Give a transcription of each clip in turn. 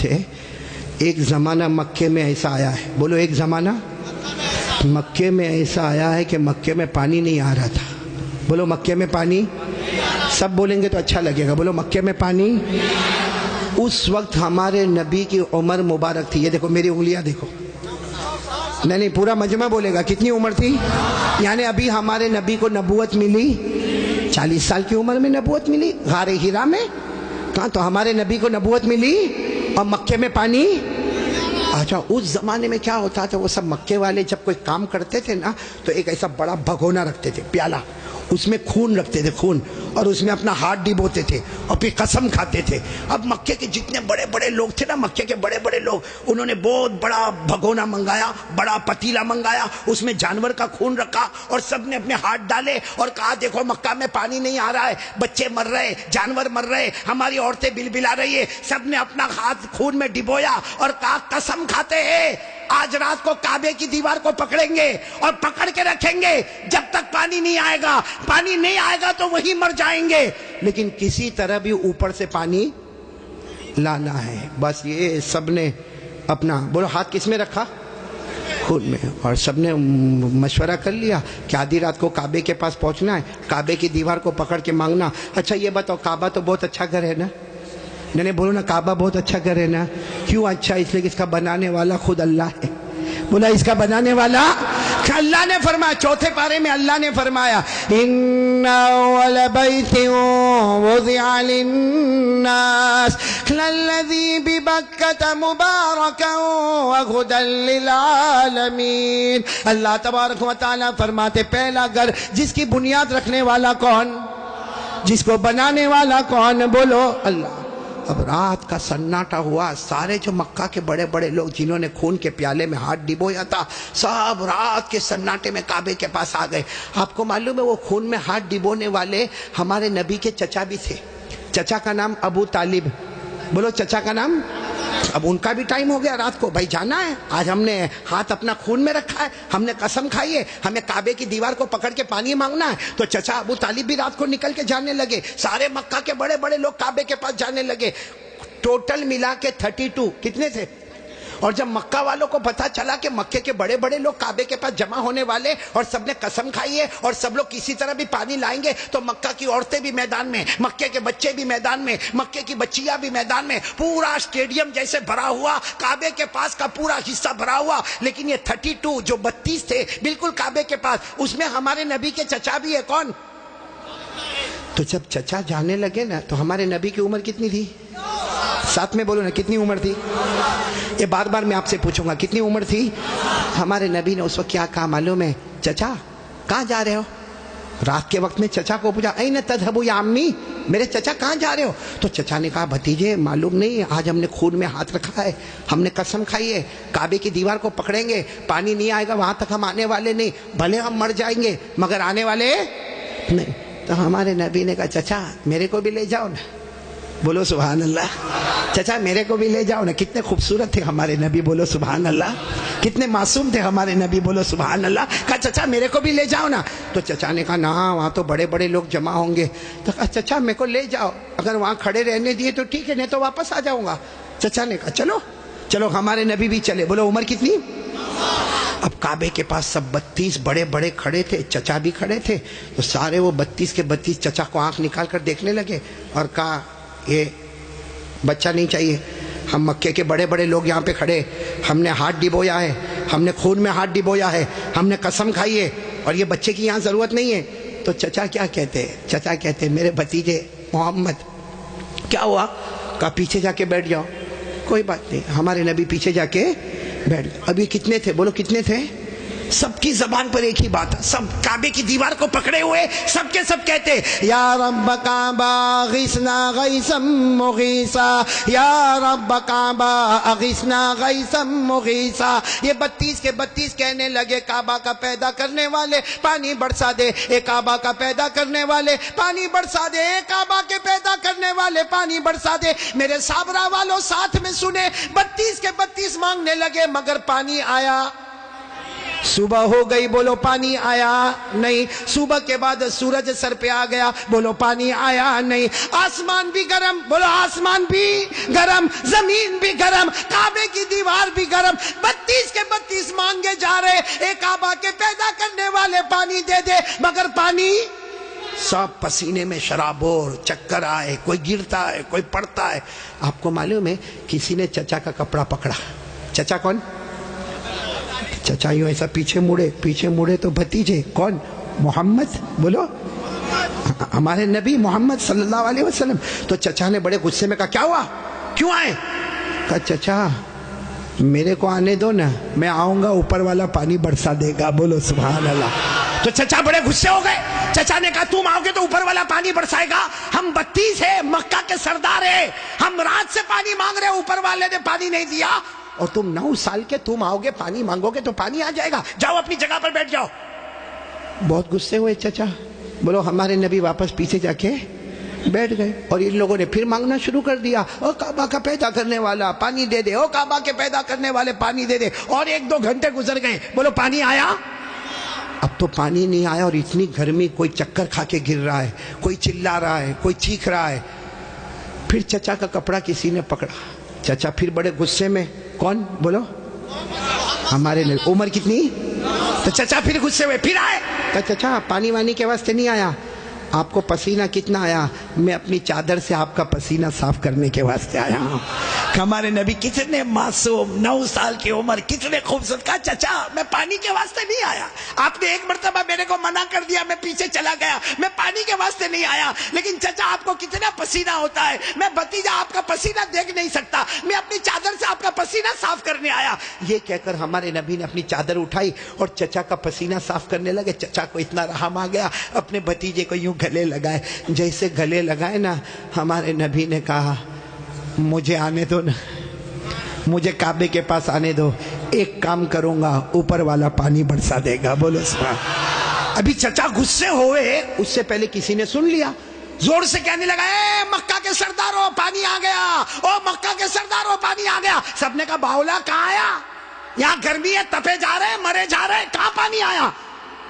ہے. ایک زمانہ مکے میں ایسا آیا ہے, بولو ایک زمانہ مکے میں ایسا آیا ہے کہ مکے میں پانی نہیں آ رہا تھا. بولو مکے میں پانی, سب بولیں گے تو اچھا لگے گا. بولو مکے میں پانی. اس وقت ہمارے نبی کی عمر مبارک تھی. یہ دیکھو میری انگلیاں دیکھو. نہیں پورا مجمع بولے گا. کتنی عمر تھی؟ یعنی ابھی ہمارے نبی کو نبوت ملی 40 سال کی عمر میں نبوت ملی غار ہرا میں. کہاں تو ہمارے نبی کو نبوت ملی اور مکے میں پانی. اچھا اس زمانے میں کیا ہوتا تھا, وہ سب مکے والے جب کوئی کام کرتے تھے نا تو ایک ایسا بڑا بھگونا رکھتے تھے, پیالہ, اس میں خون رکھتے تھے, خون, اور اس میں اپنا ہاتھ ڈبوتے تھے اور پھر قسم کھاتے تھے. اب مکے کے جتنے بڑے بڑے لوگ تھے نا, مکے کے بڑے بڑے لوگ, انہوں نے بہت بڑا بھگونا منگایا, بڑا پتیلا منگایا, اس میں جانور کا خون رکھا اور سب نے اپنے ہاتھ ڈالے اور کہا دیکھو مکہ میں پانی نہیں آ رہا ہے, بچے مر رہے, جانور مر رہے, ہماری عورتیں بلبلا رہی ہے. سب نے اپنا ہاتھ خون میں ڈبویا اور کہا قسم کھاتے ہیں آج رات کو کعبے کی دیوار کو پکڑیں گے اور پکڑ کے رکھیں گے جب تک پانی نہیں آئے گا. پانی نہیں آئے گا تو وہی مر جائیں گے, لیکن کسی طرح بھی اوپر سے پانی لانا ہے. بس یہ سب نے اپنا, بولو ہاتھ کس میں رکھا؟ خود میں. اور سب نے مشورہ کر لیا کہ آدھی رات کو کعبے کے پاس پہنچنا ہے, کعبے کی دیوار کو پکڑ کے مانگنا. اچھا یہ بتاؤ کعبہ تو بہت اچھا گھر ہے نا؟ نہیں بولو نا کعبہ بہت اچھا گھر ہے نا. کیوں اچھا؟ اس لیے کہ اس کا بنانے والا خود اللہ ہے. بولا اس کا بنانے والا اللہ نے فرمایا, چوتھے پارے میں اللہ نے فرمایا ان اول بیت وضع للناس للذی ببکۃ مبارکا وہدی للعالمین. اللہ تبارک و تعالی فرماتے پہلا گھر جس کی بنیاد رکھنے والا کون, جس کو بنانے والا کون؟ بولو اللہ. اب رات کا سناٹا ہوا, سارے جو مکہ کے بڑے بڑے لوگ جنہوں نے خون کے پیالے میں ہاتھ ڈبویا تھا سب رات کے سناٹے میں کعبے کے پاس آ گئے. آپ کو معلوم ہے وہ خون میں ہاتھ ڈبونے والے ہمارے نبی کے چچا بھی تھے. چچا کا نام ابو طالب. بولو چچا کا نام. اب ان کا بھی ٹائم ہو گیا, رات کو بھائی جانا ہے, آج ہم نے ہاتھ اپنا خون میں رکھا ہے, ہم نے قسم کھائی ہے ہمیں کعبے کی دیوار کو پکڑ کے پانی مانگنا ہے. تو چچا ابو طالب بھی رات کو نکل کے جانے لگے, سارے مکہ کے بڑے بڑے لوگ کعبے کے پاس جانے لگے. ٹوٹل ملا کے 32 کتنے تھے. اور جب مکہ والوں کو پتا چلا کہ مکے کے بڑے بڑے لوگ کعبے کے پاس جمع ہونے والے اور سب نے قسم کھائی ہے اور سب لوگ کسی طرح بھی پانی لائیں گے, تو مکہ کی عورتیں بھی میدان میں, مکے کے بچے بھی میدان میں, مکے کی بچیاں بھی میدان میں, پورا اسٹیڈیم جیسے بھرا ہوا, کعبے کے پاس کا پورا حصہ بھرا ہوا. لیکن یہ 32 جو 32 تھے بالکل کعبے کے پاس, اس میں ہمارے نبی کے چچا بھی ہے. کون؟ تو جب چچا جانے لگے نا تو ہمارے نبی کی عمر کتنی تھی؟ ساتھ میں بولو نا کتنی عمر تھی. یہ بار بار میں آپ سے پوچھوں گا کتنی عمر تھی. ہمارے نبی نے اس وقت کیا کہا معلوم ہے؟ چچا کہاں جا رہے ہو؟ رات کے وقت میں چچا کو پوچھا این تذهبوا یا امی, میرے چچا کہاں جا رہے ہو؟ تو چچا نے کہا بھتیجے معلوم نہیں, آج ہم نے خون میں ہاتھ رکھا ہے, ہم نے قسم کھائی ہے کعبے کی دیوار کو پکڑیں گے, پانی نہیں آئے گا وہاں تک ہم آنے والے نہیں, بھلے ہم مر جائیں گے مگر آنے والے نہیں. تو ہمارے نبی نے کہا چچا میرے کو بھی لے جاؤ نا. بولو سبحان اللہ. چچا میرے کو بھی لے جاؤ نا. کتنے خوبصورت تھے ہمارے نبی, بولو سبحان اللہ. کتنے معصوم تھے ہمارے نبی, بولو سبحان اللہ. کہا چچا میرے کو بھی لے جاؤ نا. تو چچا نے کہا نہ وہاں تو بڑے بڑے لوگ جمع ہوں گے. تو کہا چچا میرے کو لے جاؤ, اگر وہاں کھڑے رہنے دیے تو ٹھیک ہے, نہیں تو واپس آ جاؤں گا. چچا نے کہا چلو چلو. ہمارے نبی بھی چلے. بولو عمر کتنی. اب کعبے کے پاس سب 32 بڑے بڑے کھڑے تھے, چچا بھی کھڑے تھے. تو سارے وہ 32 کے 32 چچا کو آنکھ نکال کر دیکھنے لگے اور کہا یہ بچہ نہیں چاہیے, ہم مکے کے بڑے بڑے لوگ یہاں پہ کھڑے, ہم نے ہاتھ ڈبویا ہے, ہم نے خون میں ہاتھ ڈبویا ہے, ہم نے قسم کھائی ہے, اور یہ بچے کی یہاں ضرورت نہیں ہے. تو چچا کیا کہتے ہیں؟ چچا کہتے ہیں میرے بھتیجے محمد کیا ہوا؟ کہا پیچھے جا کے بیٹھ جاؤ. کوئی بات نہیں. ہمارے نبی پیچھے جا کے بیٹھ گئے. ابھی کتنے تھے؟ بولو کتنے تھے؟ سب کی زبان پر ایک ہی بات ہے, سب کعبے کی دیوار کو پکڑے ہوئے سب کے سب کہتے یا رب کعبہ اغثنا غیثا مغیثا, یا رب کعبہ اغثنا غیثا مغیثا. یہ 32 کے 32 کہنے لگے کعبہ کا پیدا کرنے والے پانی برسا دے, اے کعبہ کا پیدا کرنے والے پانی برسا دے, اے کعبہ کے پیدا کرنے والے پانی برسا دے. میرے صابرہ والوں ساتھ میں سنے, 32 کے 32 مانگنے لگے مگر پانی آیا. صبح ہو گئی، بولو پانی آیا نہیں. صبح کے بعد سورج سر پہ آ گیا، بولو پانی آیا نہیں. آسمان بھی گرم، بولو آسمان بھی گرم، زمین بھی گرم، کعبے کی دیوار بھی گرم. 32 کے 32 مانگے جا رہے، ایک کعبہ کے پیدا کرنے والے پانی دے دے، مگر پانی سب پسینے میں شرابور، چکر آئے، کوئی گرتا ہے، کوئی پڑتا ہے. آپ کو معلوم ہے کسی نے چچا کا کپڑا پکڑا. چچا کون؟ چچا یوں ایسا پیچھے مڑے تو بھتیجے کون؟ محمد، بولو ہمارے نبی محمد صلی اللہ علیہ وسلم. تو چچا نے بڑے غصے میں کہا کیا ہوا، کیوں آئے؟ کہا چچا میرے کو آنے دو نا، میں آؤں گا اوپر والا پانی برسا دے گا. بولو سبحان اللہ. تو چچا بڑے غصے ہو گئے. چچا نے کہا تم آؤ گے تو اوپر والا پانی برسائے گا؟ ہم 32 ہے، مکہ کے سردار ہیں، ہم رات سے پانی مانگ رہے، اوپر والے نے پانی نہیں دیا، اور تم 9 سال کے تم آؤ گے پانی مانگو گے تو پانی آ جائے گا، جاؤ اپنی جگہ پر بیٹھ جاؤ. بہت غصے ہوئے چچا. بولو ہمارے نبی واپس پیچھے جا کے بیٹھ گئے، اور ان لوگوں نے پھر مانگنا شروع کر دیا، او کعبہ کا پیدا کرنے والا پانی دے دے، او کعبہ کے پیدا کرنے والے پانی دے دے. اور 1-2 گھنٹے گزر گئے، بولو پانی آیا؟ اب تو پانی نہیں آیا، اور اتنی گرمی، کوئی چکر کھا کے گر رہا ہے، کوئی چلا رہا ہے، کوئی چیخ رہا ہے. پھر چچا کا کپڑا کسی نے پکڑا. چچا پھر بڑے غصے میں، کون؟ بولو ہمارے نبی. عمر کتنی؟ تو چچا پھر غصے ہوئے، پھر آئے. کہ چچا پانی وانی کے واسطے نہیں آیا، آپ کو پسینہ کتنا آیا؟ میں اپنی چادر سے آپ کا پسینہ صاف کرنے کے واسطے آیا ہوں. ہمارے نبی کتنے معصوم، 9 سال کی عمر، کتنے خوبصورت. کہا چچا میں پانی کے واسطے نہیں آیا، آپ نے ایک مرتبہ میرے کو منع کر دیا، میں پیچھے چلا گیا، میں پانی کے واسطے نہیں آیا. لیکن چچا آپ کو کتنا پسینہ ہوتا ہے، میں بھتیجا آپ کا پسینہ دیکھ نہیں سکتا، میں اپنی چادر سے آپ کا پسینہ صاف کرنے آیا. یہ کہہ کر ہمارے نبی نے اپنی چادر اٹھائی اور چچا کا پسینہ صاف کرنے لگے. چچا کو اتنا رحم آ گیا، اپنے بھتیجے کو یوں گلے لگائے. جیسے گلے لگائے نا، ہمارے نبی نے کہا مجھے آنے دو نا، مجھے کعبے کے پاس آنے دو، ایک کام کروں گا، اوپر والا پانی برسا دے گا. بولو سبحان. ابھی چچا غصے ہوئے، اس سے پہلے کسی نے سن لیا، زور سے کہنے لگا اے مکہ کے سرداروں پانی آ گیا، او مکہ کے سرداروں پانی آ گیا. سب نے کہا باولا کہاں آیا؟ یہاں گرمی ہے، تپے جا رہے ہیں، مرے جا رہے ہیں، کہاں پانی آیا؟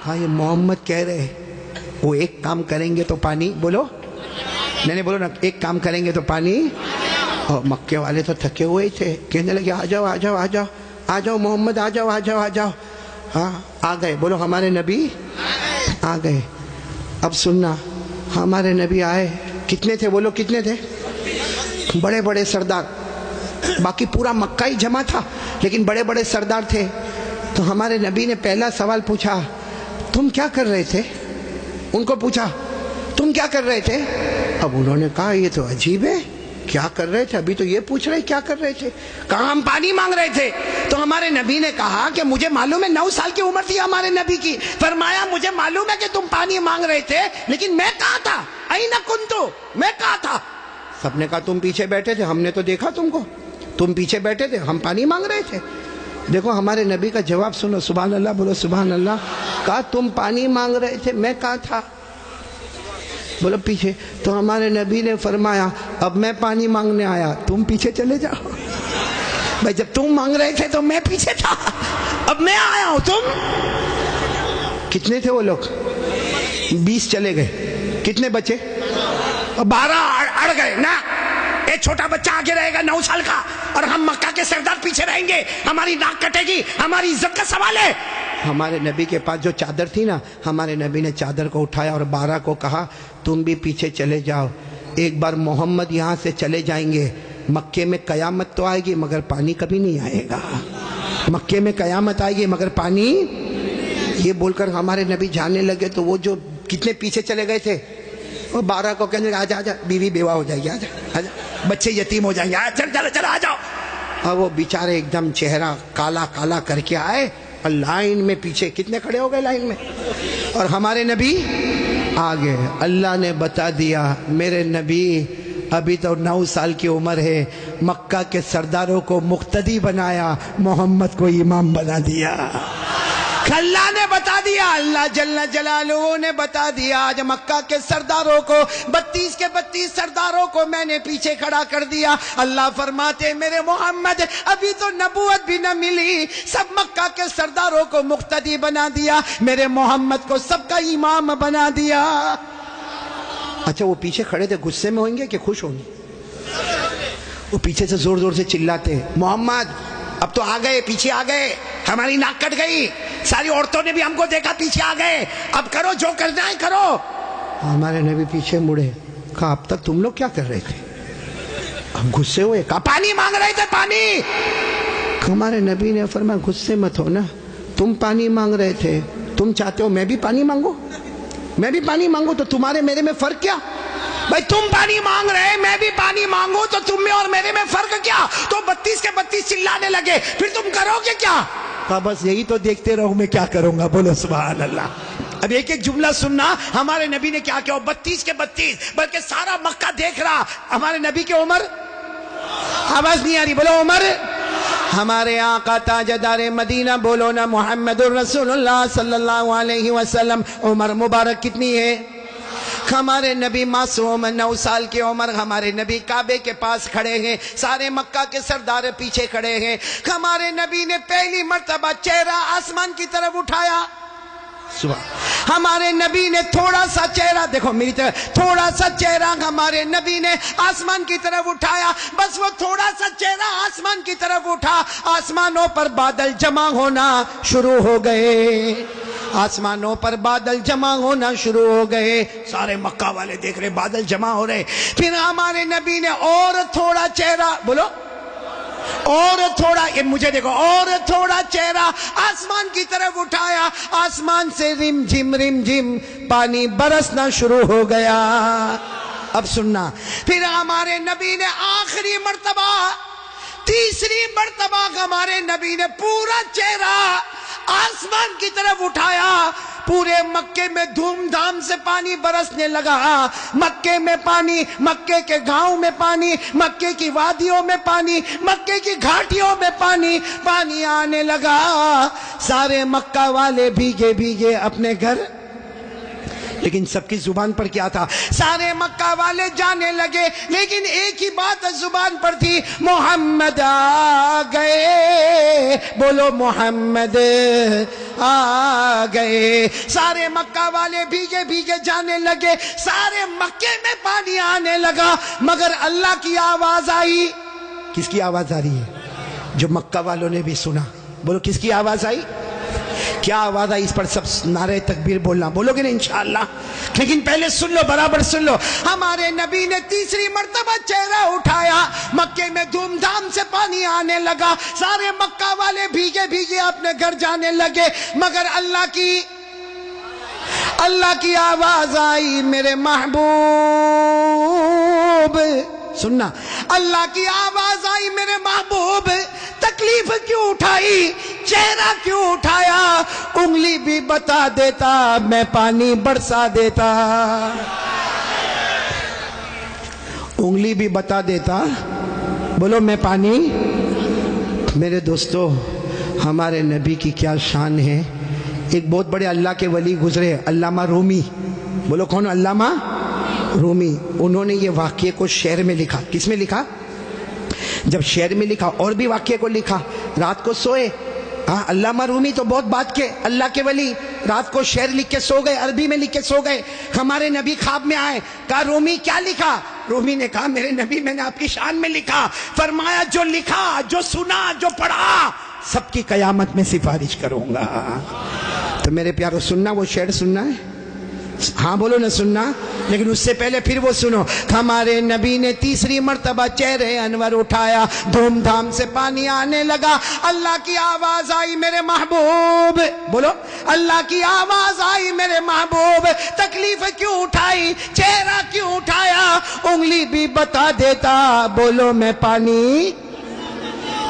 کہا یہ محمد کہہ رہے وہ ایک کام کریں گے تو پانی، بولو نہیں بولو نا، ایک کام کریں گے تو پانی. اور مکے والے تو تھکے ہوئے تھے، کہنے لگے آ جاؤ آ جاؤ آ جاؤ آ جاؤ محمد، آ جاؤ آ جاؤ آ جاؤ. ہاں آ گئے. بولو ہمارے نبی آ گئے. اب سننا، ہمارے نبی آئے، کتنے تھے؟ بولو کتنے تھے؟ بڑے بڑے سردار. باقی پورا مکہ ہی جمع تھا، لیکن بڑے بڑے سردار تھے. تو ہمارے نبی نے پہلا سوال پوچھا، تم کیا کر رہے تھے؟ ان کو پوچھا تم کیا کر رہے تھے؟ اب انہوں نے کہا یہ تو عجیب ہے، کیا کر رہے تھے؟ ابھی تو یہ پوچھ رہے کیا کر رہے تھے. کہا ہم پانی مانگ رہے تھے. تو ہمارے نبی نے کہا کہ مجھے معلوم ہے، 9 سال کی عمر تھی ہمارے نبی کی. فرمایا مجھے معلوم ہے کہ تم پانی مانگ رہے تھے، لیکن میں کہاں تھا؟ اینا کنتو، میں کہاں تھا؟ سب نے کہا تم پیچھے بیٹھے تھے، ہم نے تو دیکھا تم کو، تم پیچھے بیٹھے تھے، ہم پانی مانگ رہے تھے. دیکھو ہمارے نبی کا جواب سنو، سبحان اللہ، بولو سبحان اللہ. کہا تم پانی مانگ رہے تھے، میں کہاں تھا؟ بولو پیچھے. تو ہمارے نبی نے فرمایا اب میں پانی مانگنے آیا، تم پیچھے چلے جاؤ. بھائی جب تم مانگ رہے تھے تو میں پیچھے تھا، اب میں آیا ہوں. تم کتنے تھے وہ لوگ؟ 20 چلے گئے، کتنے بچے؟ 12 اڑ گئے نا. ایک چھوٹا بچہ آگے رہے گا 9 سال کا، اور ہم مکہ کے سردار پیچھے رہیں گے، ہماری ناک کٹے گی، ہماری عزت کا سوال ہے. ہمارے نبی کے پاس جو چادر تھی نا، ہمارے نبی نے چادر کو اٹھایا اور 12 کو کہا تم بھی پیچھے چلے جاؤ. ایک بار محمد یہاں سے چلے جائیں گے، مکے میں قیامت تو آئے گی مگر پانی کبھی نہیں آئے گا. مکے میں قیامت آئے گی مگر پانی. یہ بول کر ہمارے نبی جانے لگے. تو وہ جو کتنے پیچھے چلے گئے تھے، وہ 12 کو کہنے لگے آجا آجا، بیوی بیوہ ہو جائے گی، آجا آجا، بچے یتیم ہو جائیں گے، چل چل چل آ جاؤ. اور وہ بیچارے ایک دم چہرہ کالا کالا کر کے آئے، اور لائن میں پیچھے کتنے کھڑے ہو گئے لائن میں، اور ہمارے نبی آگے. اللہ نے بتا دیا میرے نبی ابھی تو 9 سال کی عمر ہے، مکہ کے سرداروں کو مقتدی بنایا، محمد کو امام بنا دیا. اللہ نے بتا دیا، اللہ جل جلالہ نے بتا دیا، آج مکہ کے سرداروں کو 32 کے 32 سرداروں کو میں نے پیچھے کھڑا کر دیا۔ اللہ فرماتے میرے محمد ابھی تو نبوت بھی نہ ملی، سب مکہ کے سرداروں کو مقتدی بنا دیا، میرے محمد کو سب کا امام بنا دیا۔ اچھا وہ پیچھے کھڑے تھے غصے میں ہوئیں گے کہ خوش ہوں گے؟ وہ پیچھے سے زور زور سے چلاتے محمد اب تو آ گئے، پیچھے آ گئے، ہماری ناک کٹ گئی، ساری عورتوں نے بھی ہم کو دیکھا پیچھے آ گئے، اب کرو جو کرنا ہے کرو۔ ہمارے نبی پیچھے مڑے، کہا اب تک تم لوگ کیا کر رہے تھے؟ ہم غصے ہوئے، کہا پانی مانگ رہے تھے پانی۔ ہمارے نبی نے فرمایا غصے مت ہو نا، تم پانی مانگ رہے تھے، تم چاہتے ہو میں بھی پانی مانگوں؟ میں بھی پانی مانگوں تو تمہارے میرے میں فرق کیا؟ بھائی تم پانی مانگ رہے میں بھی پانی مانگوں تو تم میں اور میرے میں فرق کیا؟ تو 32 کے 32 چلانے لگے، پھر تم کرو گے کیا؟ کہا بس یہی تو دیکھتے رہو میں کیا کروں گا۔ بولو سبحان اللہ۔ اب ایک ایک جملہ سننا، ہمارے نبی نے کیا کیا؟ 32 کے 32 بلکہ سارا مکہ دیکھ رہا، ہمارے نبی کی عمر، آواز نہیں آ رہی، بولو عمر، ہمارے آقا تاجدار مدینہ، بولو نا محمد الرسول اللہ صلی اللہ علیہ وسلم، عمر مبارک کتنی ہے؟ ہمارے نبی معصوم 9 سال کی عمر، ہمارے نبی کعبے کے پاس کھڑے ہیں، سارے مکہ کے سردار پیچھے کھڑے ہیں، ہمارے نبی نے پہلی مرتبہ چہرہ آسمان کی طرف اٹھایا، ہمارے نبی نے تھوڑا سا چہرہ، دیکھو میری طرف، تھوڑا سا چہرہ ہمارے نبی نے آسمان کی طرف اٹھایا، بس وہ تھوڑا سا چہرہ آسمان کی طرف اٹھا، آسمانوں پر بادل جمع ہونا شروع ہو گئے، آسمانوں پر بادل جمع ہونا شروع ہو گئے، سارے مکہ والے دیکھ رہے بادل جمع ہو رہے، پھر ہمارے نبی نے اور تھوڑا چہرہ، بولو اور تھوڑا، یہ مجھے دیکھو، اور تھوڑا چہرہ آسمان کی طرف اٹھایا، آسمان سے رم جھم پانی برسنا شروع ہو گیا۔ اب سننا، پھر ہمارے نبی نے آخری مرتبہ، تیسری مرتبہ ہمارے نبی نے پورا چہرہ آسمان کی طرف اٹھایا، پورے مکے میں دھوم دھام سے پانی برسنے لگا، مکے میں پانی، مکے کے گاؤں میں پانی، مکے کی وادیوں میں پانی، مکے کی گھاٹیوں میں پانی، پانی آنے لگا، سارے مکہ والے بھیگے بھیگے اپنے گھر، لیکن سب کی زبان پر کیا تھا؟ سارے مکہ والے جانے لگے، لیکن ایک ہی بات زبان پر تھی، محمد آ گئے، بولو محمد آ گئے، سارے مکہ والے بھیگے بھیگے جانے لگے، سارے مکے میں پانی آنے لگا، مگر اللہ کی آواز آئی۔ کس کی آواز آ رہی ہے؟ جو مکہ والوں نے بھی سنا، بولو کس کی آواز آئی؟ کیا آواز آئی؟ اس پر سب نعرہ تکبیر بولنا، بولو گے نا انشاءاللہ؟ لیکن پہلے سن لو، برابر سن لو، ہمارے نبی نے تیسری مرتبہ چہرہ اٹھایا، مکے میں دھوم دھام سے پانی آنے لگا، سارے مکہ والے بھیگے بھیگے اپنے گھر جانے لگے، مگر اللہ کی آواز آئی، میرے محبوب، سننا، اللہ کی آواز آئی، میرے محبوب تکلیف کیوں اٹھائی، چہرہ کیوں اٹھایا، انگلی بھی بتا دیتا میں پانی برسا دیتا، انگلی بھی بتا دیتا، بولو میں پانی۔ میرے دوستو، ہمارے نبی کی کیا شان ہے۔ ایک بہت بڑے اللہ کے ولی گزرے، علامہ رومی، بولو کون؟ علامہ رومی، انہوں نے یہ واقعے کو شعر میں لکھا۔ کس میں لکھا؟ جب شعر میں لکھا، اور بھی واقعے کو لکھا، رات کو سوئے، علامہ رومی تو بہت بات کے اللہ کے ولی، رات کو شعر لکھ کے سو گئے، عربی میں لکھ کے سو گئے، ہمارے نبی خواب میں آئے، کہا رومی کیا لکھا؟ رومی نے کہا میرے نبی میں نے آپ کی شان میں لکھا، فرمایا جو لکھا، جو سنا، جو پڑھا، سب کی قیامت میں سفارش کروں گا۔ تو میرے پیارو سننا، وہ شعر سننا ہے، ہاں بولو نہ سننا، لیکن اس سے پہلے پھر وہ سنو، ہمارے نبی نے تیسری مرتبہ چہرے انور اٹھایا، دھوم دھام سے پانی آنے لگا، اللہ کی آواز آئی، میرے محبوب، بولو اللہ کی آواز آئی، میرے محبوب تکلیف کیوں اٹھائی، چہرہ کیوں اٹھایا، انگلی بھی بتا دیتا، بولو میں پانی۔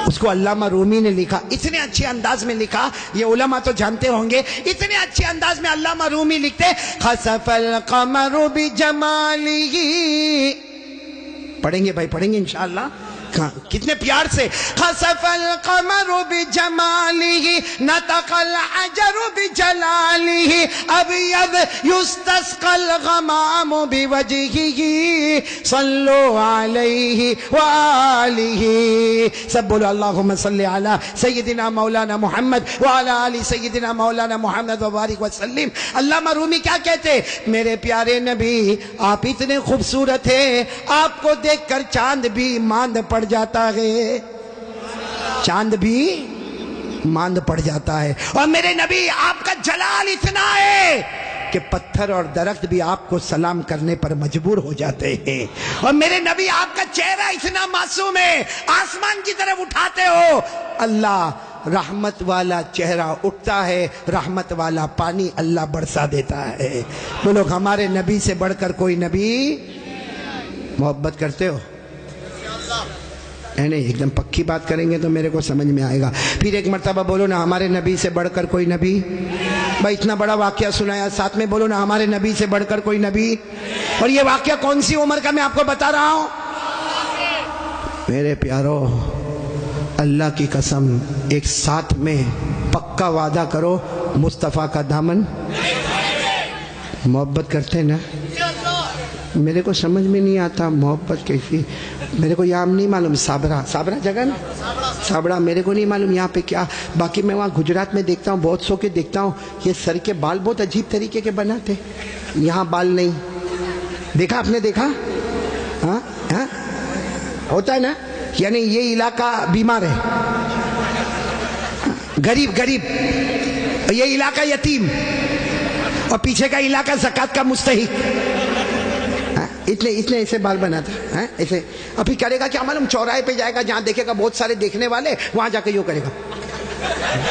اس کو علامہ رومی نے لکھا، اتنے اچھے انداز میں لکھا، یہ علماء تو جانتے ہوں گے، اتنے اچھے انداز میں علامہ رومی لکھتے، خسف القمر بجمالہ، پڑھیں گے بھائی، پڑھیں گے انشاءاللہ، کتنے پیار سے خسف القمر بجمالہ نطق الحجر بجلالہ ابیض یستسقى الغمام بوجہہ صلوا علیہ وآلہ. سب بولو اللہم صلی علی سیدنا مولانا محمد وعلی آل سیدنا مولانا محمد وبارک وسلم. علامہ رومی کیا کہتے؟ میرے پیارے نبی آپ اتنے خوبصورت ہیں، آپ کو دیکھ کر چاند بھی ماند پڑ جاتا ہے، چاند بھی ماند پڑ جاتا ہے. اور میرے نبی آپ کا جلال اتنا ہے کہ پتھر اور درخت بھی آپ کو سلام کرنے پر مجبور ہو جاتے ہیں. اور میرے نبی آپ کا چہرہ اتنا معصوم ہے، آسمان کی طرف اٹھاتے ہو اللہ رحمت والا چہرہ اٹھتا ہے، رحمت والا پانی اللہ برسا دیتا ہے. وہ لوگ ہمارے نبی سے بڑھ کر کوئی نبی محبت کرتے ہو؟ نہیں، ایک دم پکی بات کریں گے تو میرے کو سمجھ میں آئے گا. پھر ایک مرتبہ بولو نا ہمارے نبی سے بڑھ کر کوئی نبی. بھائی اتنا بڑا واقعہ سنایا، ساتھ میں بولو نا ہمارے نبی سے بڑھ کر کوئی نبی. اور یہ واقعہ کون سی عمر کا میں آپ کو بتا رہا ہوں؟ میرے پیارو اللہ کی قسم ایک ساتھ میں پکا وعدہ کرو مصطفیٰ کا دامن محبت کرتے نا. میرے کو سمجھ میں نہیں آتا محبت کیسی. میرے کو یہاں نہیں معلوم صابرہ جگہ نا، صابرہ میرے کو نہیں معلوم یہاں پہ کیا. باقی میں وہاں گجرات میں دیکھتا ہوں، بہت سو کے دیکھتا ہوں یہ سر کے بال بہت عجیب طریقے کے بناتے. یہاں بال نہیں دیکھا آپ نے؟ دیکھا؟ ہاں ہاں ہوتا ہے نا. یعنی یہ علاقہ بیمار ہے، غریب، یہ علاقہ یتیم، اور پیچھے کا علاقہ زکوٰۃ کا مستحق. اتنے ایسے بال بناتا ہے ایسے. ابھی کرے گا کیا معلوم؟ چوراہے پہ جائے گا جہاں دیکھے گا بہت سارے دیکھنے والے، وہاں جا کے یوں کرے گا.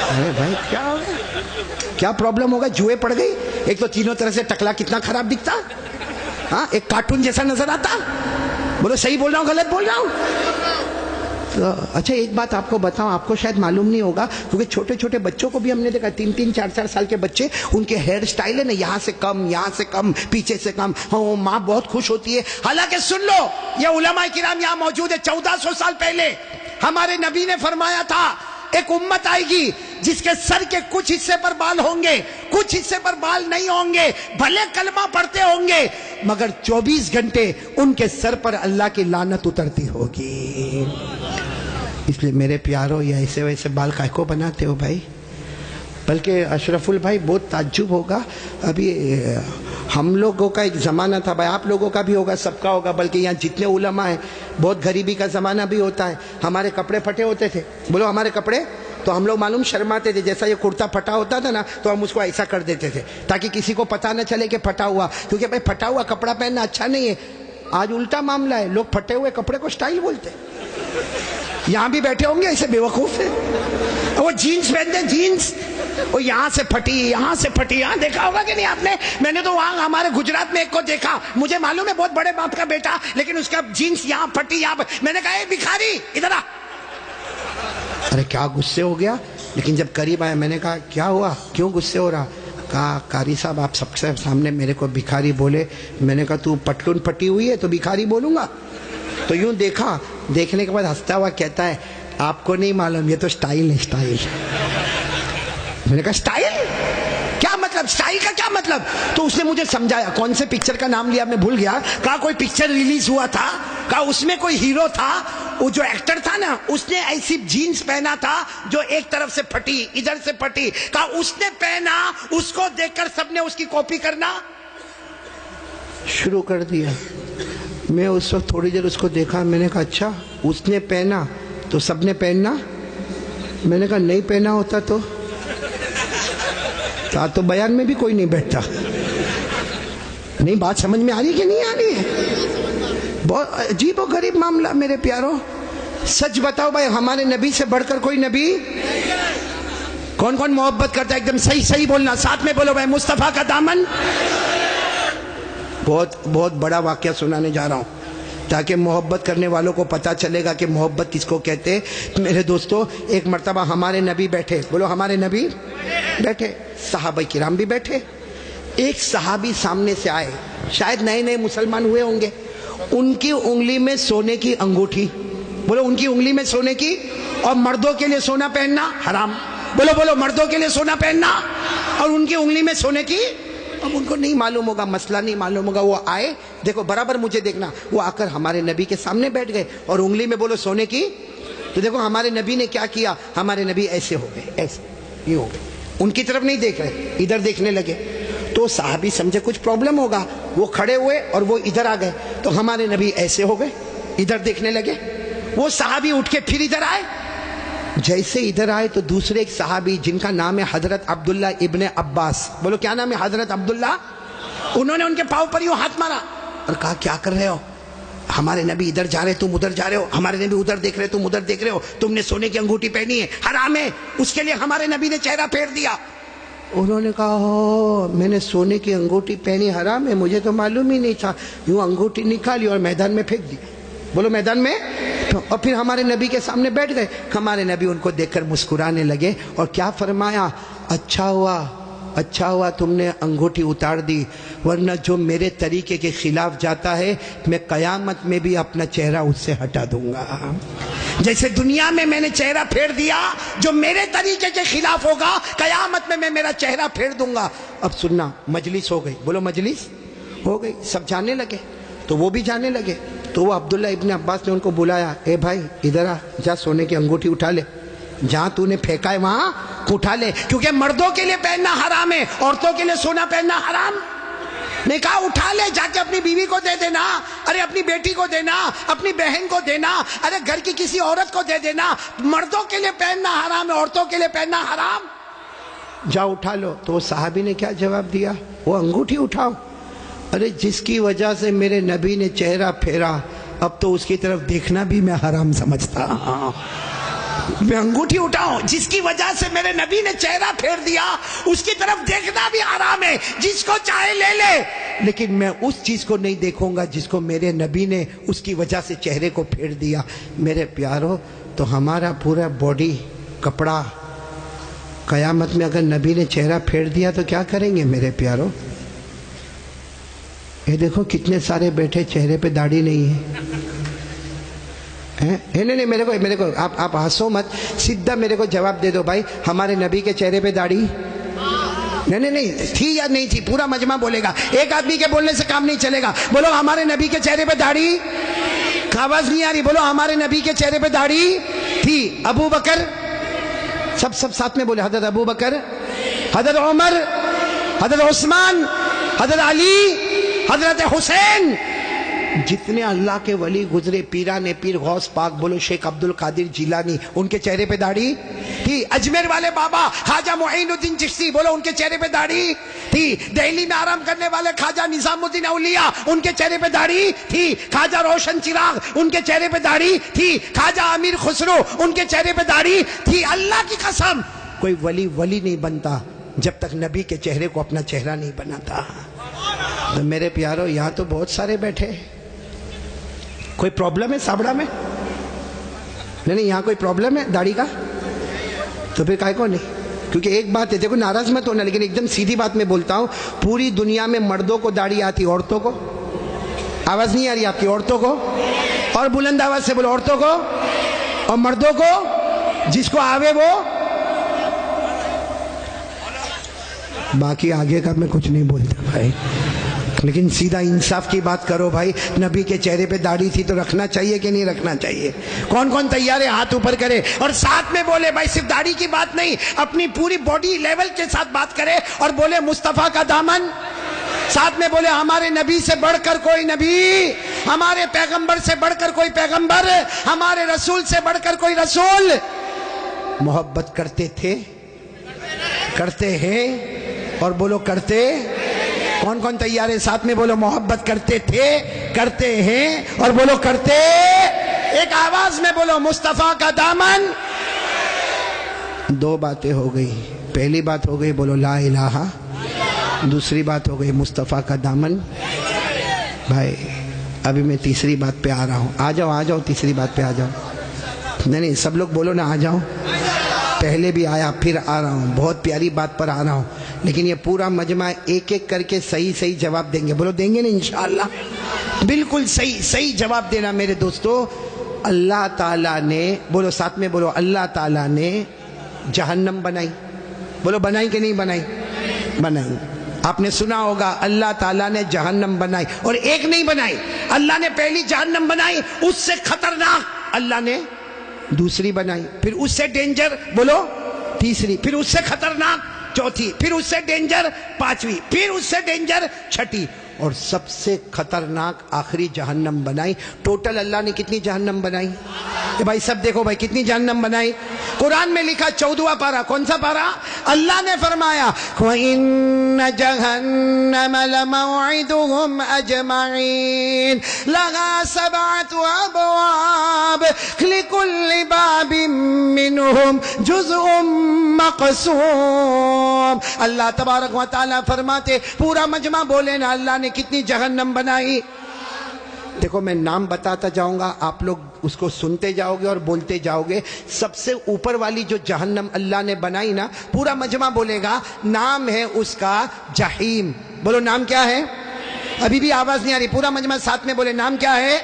ارے بھائی کیا پرابلم ہوگا؟ جوئے پڑ گئی. ایک تو تینوں طرح سے ٹکلا کتنا خراب دکھتا، ہاں ایک کارٹون جیسا نظر آتا. بولو صحیح بول رہا ہوں غلط بول رہا ہوں؟ اچھا ایک بات آپ کو بتاؤں، آپ کو شاید معلوم نہیں ہوگا کیونکہ چھوٹے چھوٹے بچوں کو بھی ہم نے دیکھا، 3 4 سال کے بچے، ان کے ہیئر سٹائل ہے نا یہاں سے کم، یہاں سے کم، پیچھے سے کم. ہاں ماں بہت خوش ہوتی ہے. حالانکہ سن لو یہ علماء کرام یہاں موجود ہے، 1400 سال پہلے ہمارے نبی نے فرمایا تھا ایک امت آئے گی جس کے سر کے کچھ حصے پر بال ہوں گے، کچھ حصے پر بال نہیں ہوں گے، بھلے کلمہ پڑھتے ہوں گے مگر 24 گھنٹے ان کے سر پر اللہ کی لعنت اترتی ہوگی. اس لیے میرے پیارو یہ ایسے ویسے بال کائے کو بناتے ہو بھائی؟ بلکہ اشرف البھائی بہت تعجب ہوگا، ابھی ہم لوگوں کا ایک زمانہ تھا بھائی، آپ لوگوں کا بھی ہوگا، سب کا ہوگا، بلکہ یہاں جتنے علماء ہیں بہت غریبی کا زمانہ بھی ہوتا ہے. ہمارے کپڑے پھٹے ہوتے تھے، بولو ہمارے کپڑے، تو ہم لوگ معلوم شرماتے تھے. جیسا یہ کرتا پھٹا ہوتا تھا نا تو ہم اس کو ایسا کر دیتے تھے تاکہ کسی کو پتہ نہ چلے کہ پھٹا ہوا، کیونکہ بھائی پھٹا ہوا کپڑا پہننا اچھا نہیں ہے. آج الٹا معاملہ ہے، لوگ پھٹے ہوئے کپڑے کو سٹائل بولتے. یہاں بھی بیٹھے ہوں گے ایسے بے وقوف ہیں، وہ جینز پہنتے ہیں، جینز وہ یہاں سے پھٹی، یہاں سے پھٹی. یہاں دیکھا ہوگا کہ نہیں آپ نے؟ میں نے تو وہاں ہمارے گجرات میں ایک کو دیکھا، مجھے معلوم ہے بہت بڑے باپ کا بیٹا، لیکن اس کا جینز یہاں پھٹی یہاں. میں نے کہا اے بھکاری ادھر آ. ارے کیا غصے ہو گیا، لیکن جب قریب آیا میں نے کہا کیا ہوا، کیوں غصے ہو رہا؟ کہا قاری صاحب آپ سب سے سامنے میرے کو بھکاری بولے. میں نے کہا تو پٹلون پھٹی ہوئی ہے تو بھکاری بولوں گا؟ تو یوں دیکھا، دیکھنے کے بعد ہنستا ہوا کہتا ہے آپ کو نہیں معلوم یہ تو سٹائل ہے، سٹائل. میں نے کہا سٹائل کیا مطلب؟ سٹائل کا کیا مطلب؟ تو اس نے مجھے سمجھایا. کون سے پکچر کا نام لیا میں بھول گیا. کہا کوئی پکچر ریلیز ہوا تھا، کہا اس میں کوئی ہیرو تھا، وہ جو ایکٹر تھا نا اس نے ایسی جینز پہنا تھا جو ایک طرف سے پھٹی، ادھر سے پھٹی. کہا اس نے پہنا، اس کو دیکھ کر سب نے اس کی کاپی کرنا شروع کر دیا. میں اس وقت تھوڑی دیر اس کو دیکھا، میں نے کہا اچھا اس نے پہنا تو سب نے پہننا؟ میں نے کہا نہیں پہنا ہوتا تو تو بیان میں بھی کوئی نہیں بیٹھتا. نہیں بات سمجھ میں آ رہی کہ نہیں آ رہی ہے؟ بہت عجیب و غریب معاملہ میرے پیاروں. سچ بتاؤ بھائی ہمارے نبی سے بڑھ کر کوئی نبی؟ کون کون محبت کرتا ہے؟ ایک دم صحیح بولنا، ساتھ میں بولو بھائی مصطفیٰ کا دامن. بہت بڑا واقعہ سنانے جا رہا ہوں تاکہ محبت کرنے والوں کو پتہ چلے گا کہ محبت کس کو کہتے. میرے دوستو ایک مرتبہ ہمارے نبی بیٹھے، بولو ہمارے نبی بیٹھے، صحابہ کرام بھی بیٹھے. ایک صحابی سامنے سے آئے، شاید نئے نئے مسلمان ہوئے ہوں گے. ان کی انگلی میں سونے کی انگوٹھی، بولو ان کی انگلی میں سونے کی اور مردوں کے لیے سونا پہننا حرام. بولو مردوں کے لیے سونا پہننا اور ان کی انگلی میں سونے کی. اب ان کو نہیں معلوم ہوگا, مسئلہ نہیں معلوم ہوگا. وہ آئے, دیکھو برابر مجھے دیکھنا, وہ آ کر ہمارے نبی کے سامنے بیٹھ گئے اور انگلی میں بولو سونے کی. تو دیکھو ہمارے نبی نے کیا کیا, ہمارے نبی ایسے ہو گئے, ایسے یہ ہو گئے, ان کی طرف نہیں دیکھ رہے, ادھر دیکھنے لگے. تو صحابی سمجھے کچھ پرابلم ہوگا, وہ کھڑے ہوئے اور وہ ادھر آ گئے. تو ہمارے نبی ایسے ہو گئے, ادھر دیکھنے لگے. وہ صحابی اٹھ کے پھر ادھر آئے. جیسے ادھر آئے تو دوسرے ایک صحابی جن کا نام ہے حضرت عبداللہ ابن عباس, بولو کیا نام ہے, حضرت عبداللہ, انہوں نے ان کے پاؤں پر یوں ہاتھ مارا اور کہا کیا کر رہے ہو, ہمارے نبی ادھر جا رہے تم ادھر جا رہے ہو, ہمارے نبی ادھر دیکھ رہے تم ادھر دیکھ رہے ہو, تم نے سونے کی انگوٹھی پہنی ہے, حرام ہے, اس کے لیے ہمارے نبی نے چہرہ پھیر دیا. انہوں نے کہا ہو میں نے سونے کی انگوٹھی پہنی, حرام ہے, مجھے تو معلوم ہی نہیں تھا. یوں انگوٹھی نکالی اور میدان میں پھینک دی. بولو میدان میں. اور پھر ہمارے نبی کے سامنے بیٹھ گئے. ہمارے نبی ان کو دیکھ کر مسکرانے لگے اور کیا فرمایا, اچھا ہوا تم نے انگوٹھی اتار دی, ورنہ جو میرے طریقے کے خلاف جاتا ہے میں قیامت میں بھی اپنا چہرہ اس سے ہٹا دوں گا. جیسے دنیا میں میں نے چہرہ پھیر دیا, جو میرے طریقے کے خلاف ہوگا قیامت میں میرا چہرہ پھیر دوں گا. اب سننا, مجلس ہو گئی, بولو مجلس ہو گئی, سب جانے لگے. تو وہ بھی جانے لگے. تو وہ عبداللہ ابن عباس نے ان کو بلایا, اے بھائی ادھر آ, جا سونے کی انگوٹھی اٹھا لے, جہاں تو نے پھینکا ہے وہاں اٹھا لے, کیونکہ مردوں کے لیے پہننا حرام ہے, عورتوں کے لیے سونا پہننا حرام. نے کہا اٹھا لے, جا کے اپنی بیوی کو دے دینا, ارے اپنی بیٹی کو دینا, اپنی بہن کو دینا, ارے گھر کی کسی عورت کو دے دینا. مردوں کے لیے پہننا حرام ہے, عورتوں کے لیے پہننا حرام. جا اٹھا لو. تو صحابی نے کیا جواب دیا, وہ انگوٹھی اٹھاؤ. ارے جس کی وجہ سے میرے نبی نے چہرہ پھیرا, اب تو اس کی طرف دیکھنا بھی میں حرام سمجھتا. میں انگوٹھی اٹھاؤں, جس کی وجہ سے میرے نبی نے چہرہ پھیر دیا اس کی طرف دیکھنا بھی حرام ہے. جس کو چاہے لے لے, لیکن میں اس چیز کو نہیں دیکھوں گا جس کو میرے نبی نے اس کی وجہ سے چہرے کو پھیر دیا. میرے پیارو, تو ہمارا پورا باڈی کپڑا قیامت میں اگر نبی نے چہرہ پھیر دیا تو کیا کریں گے میرے پیارو. یہ دیکھو کتنے سارے بیٹھے چہرے پہ داڑھی نہیں ہے. نہیں میرے کو آپ ہنسو مت, سیدھا میرے کو جواب دے دو بھائی, ہمارے نبی کے چہرے پہ داڑھی نہیں تھی یا نہیں تھی؟ پورا مجمع بولے گا, ایک آدمی کے بولنے سے کام نہیں چلے گا. بولو ہمارے نبی کے چہرے پہ داڑھی, آواز نہیں آ رہی, بولو ہمارے نبی کے چہرے پہ داڑھی تھی. ابو بکر, سب ساتھ میں بولے, حضرت ابو بکر, حضرت عمر, حضرت عثمان, حضرت علی, حضرت حسین, جتنے اللہ کے ولی گزرے, پیران پیر غوث پاک, بولو شیخ عبد القادر جیلانی, ان کے چہرے پہ داڑھی تھی. اجمیر والے بابا خواجہ معین الدین چشتی, بولو ان کے چہرے پہ داڑھی تھی. دہلی میں آرام کرنے والے خواجہ نظام الدین اولیاء, ان کے چہرے پہ داڑھی تھی. خواجہ روشن چراغ, ان کے چہرے پہ داڑھی تھی. خواجہ امیر خسرو, ان کے چہرے پہ داڑھی تھی. اللہ کی قسم, کوئی ولی نہیں بنتا جب تک نبی کے چہرے کو اپنا چہرہ نہیں بناتا. تو میرے پیارو, یہاں تو بہت سارے بیٹھے, کوئی پرابلم ہے سابڑا میں؟ نہیں, یہاں کوئی پرابلم ہے داڑھی کا؟ تو پھر کائے کو نہیں. کیونکہ ایک بات ہے, دیکھو ناراض مت ہونا, لیکن ایک دم سیدھی بات میں بولتا ہوں, پوری دنیا میں مردوں کو داڑھی آتی, عورتوں کو آواز نہیں آ رہی آپ کی, عورتوں کو, اور بلند آواز سے بولو, عورتوں کو اور مردوں کو, جس کو آوے وہ. باقی آگے کا میں کچھ نہیں بولتا بھائی, لیکن سیدھا انصاف کی بات کرو بھائی. نبی کے چہرے پہ داڑھی تھی تو رکھنا چاہیے کہ نہیں رکھنا چاہیے؟ کون تیار ہے ہاتھ اوپر کرے اور ساتھ میں بولے بھائی صرف داڑھی کی بات نہیں, اپنی پوری باڈی لیول کے ساتھ بات کرے اور بولے مصطفیٰ کا دامن, ساتھ میں بولے ہمارے نبی سے بڑھ کر کوئی نبی, ہمارے پیغمبر سے بڑھ کر کوئی پیغمبر, ہمارے رسول سے بڑھ کر کوئی رسول. محبت کرتے تھے, کرتے ہیں, اور بولو کرتے. کون تیار ہے ساتھ میں بولو محبت کرتے تھے, کرتے ہیں, اور بولو کرتے. ایک آواز میں بولو مصطفیٰ کا دامن. دو باتیں ہو گئی, پہلی بات ہو گئی بولو لا الہ, دوسری بات ہو گئی مصطفیٰ کا دامن. بھائی ابھی میں تیسری بات پہ آ رہا ہوں, آ جاؤ تیسری بات پہ آ جاؤ. نہیں سب لوگ بولو نا, آ جاؤ. پہلے بھی آیا, پھر آ رہا ہوں, بہت پیاری بات پر آ رہا ہوں, لیکن یہ پورا مجمع ایک ایک کر کے صحیح جواب دیں گے. بولو دیں گے نا انشاءاللہ؟ بالکل صحیح جواب دینا میرے دوستو. اللہ تعالیٰ نے، بولو ساتھ میں بولو، اللہ تعالیٰ نے جہنم بنائی. بولو بنائی کہ نہیں بنائی؟ بنائی. آپ نے سنا ہوگا اللہ تعالیٰ نے جہنم بنائی، اور ایک نہیں بنائی. اللہ نے پہلی جہنم بنائی، اس سے خطرناک اللہ نے دوسری بنائی، پھر اس سے ڈینجر بولو تیسری، پھر اس سے خطرناک چوتھی، پھر اس سے ڈینجر پانچویں، پھر اس سے ڈینجر چھٹی، اور سب سے خطرناک آخری جہنم بنائی. ٹوٹل اللہ نے کتنی جہنم بنائی؟ بھائی سب دیکھو بھائی کتنی جہنم بنائی. قرآن میں لکھا 14واں پارہ، کون سا پارہ؟ اللہ نے فرمایا وَإِنَّ جَهَنَّمَ لَمَوْعِدُهُمْ أَجْمَعِينَ لَهَا 7 أَبْوَابٍ لِكُلِّ بَابٍ مِّنْهُمْ جُزْءٌ مَّقْسُومٌ. اللہ تبارک و تعالیٰ فرماتے پورا مجمع بولے نا اللہ نے کتنی جہنم بنائی. دیکھو میں نام بتاتا جاؤں گا، آپ لوگ اس کو سنتے جاؤ گے اور بولتے جاؤ گے. سب سے اوپر والی جو جہنم اللہ نے بنائی نا، پورا مجمع بولے گا، نام ہے اس کا جہیم. بولو نام کیا ہے؟ ابھی بھی آواز نہیں آ رہی، پورا مجمع ساتھ میں بولے نام کیا ہے؟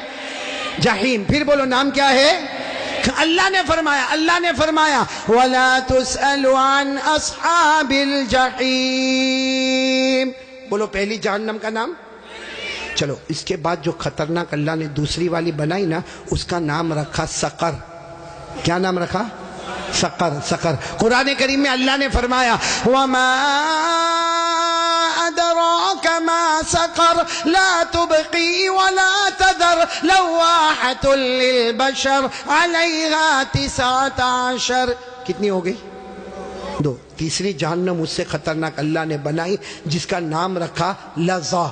جہیم. پھر بولو نام کیا ہے؟ اللہ نے فرمایا وَلَا تُسْأَلُ عَنْ أَصْحَابِ الْجَحِيمِ. بولو پہلی جہنم کا نام. چلو اس کے بعد جو خطرناک اللہ نے دوسری والی بنائی نا، اس کا نام رکھا سقر. کیا نام رکھا؟ سقر. قرآن کریم میں اللہ نے فرمایا وَمَا أَدْرَاكَ مَا سَقَرْ لَا تُبْقِي وَلَا تَذَرْ لَوَّاحَةٌ لِلْبَشَرِ عَلَيْهَا 19. کتنی ہو گئی؟ 2. تیسری جہنم اس سے خطرناک اللہ نے بنائی، جس کا نام رکھا لظا.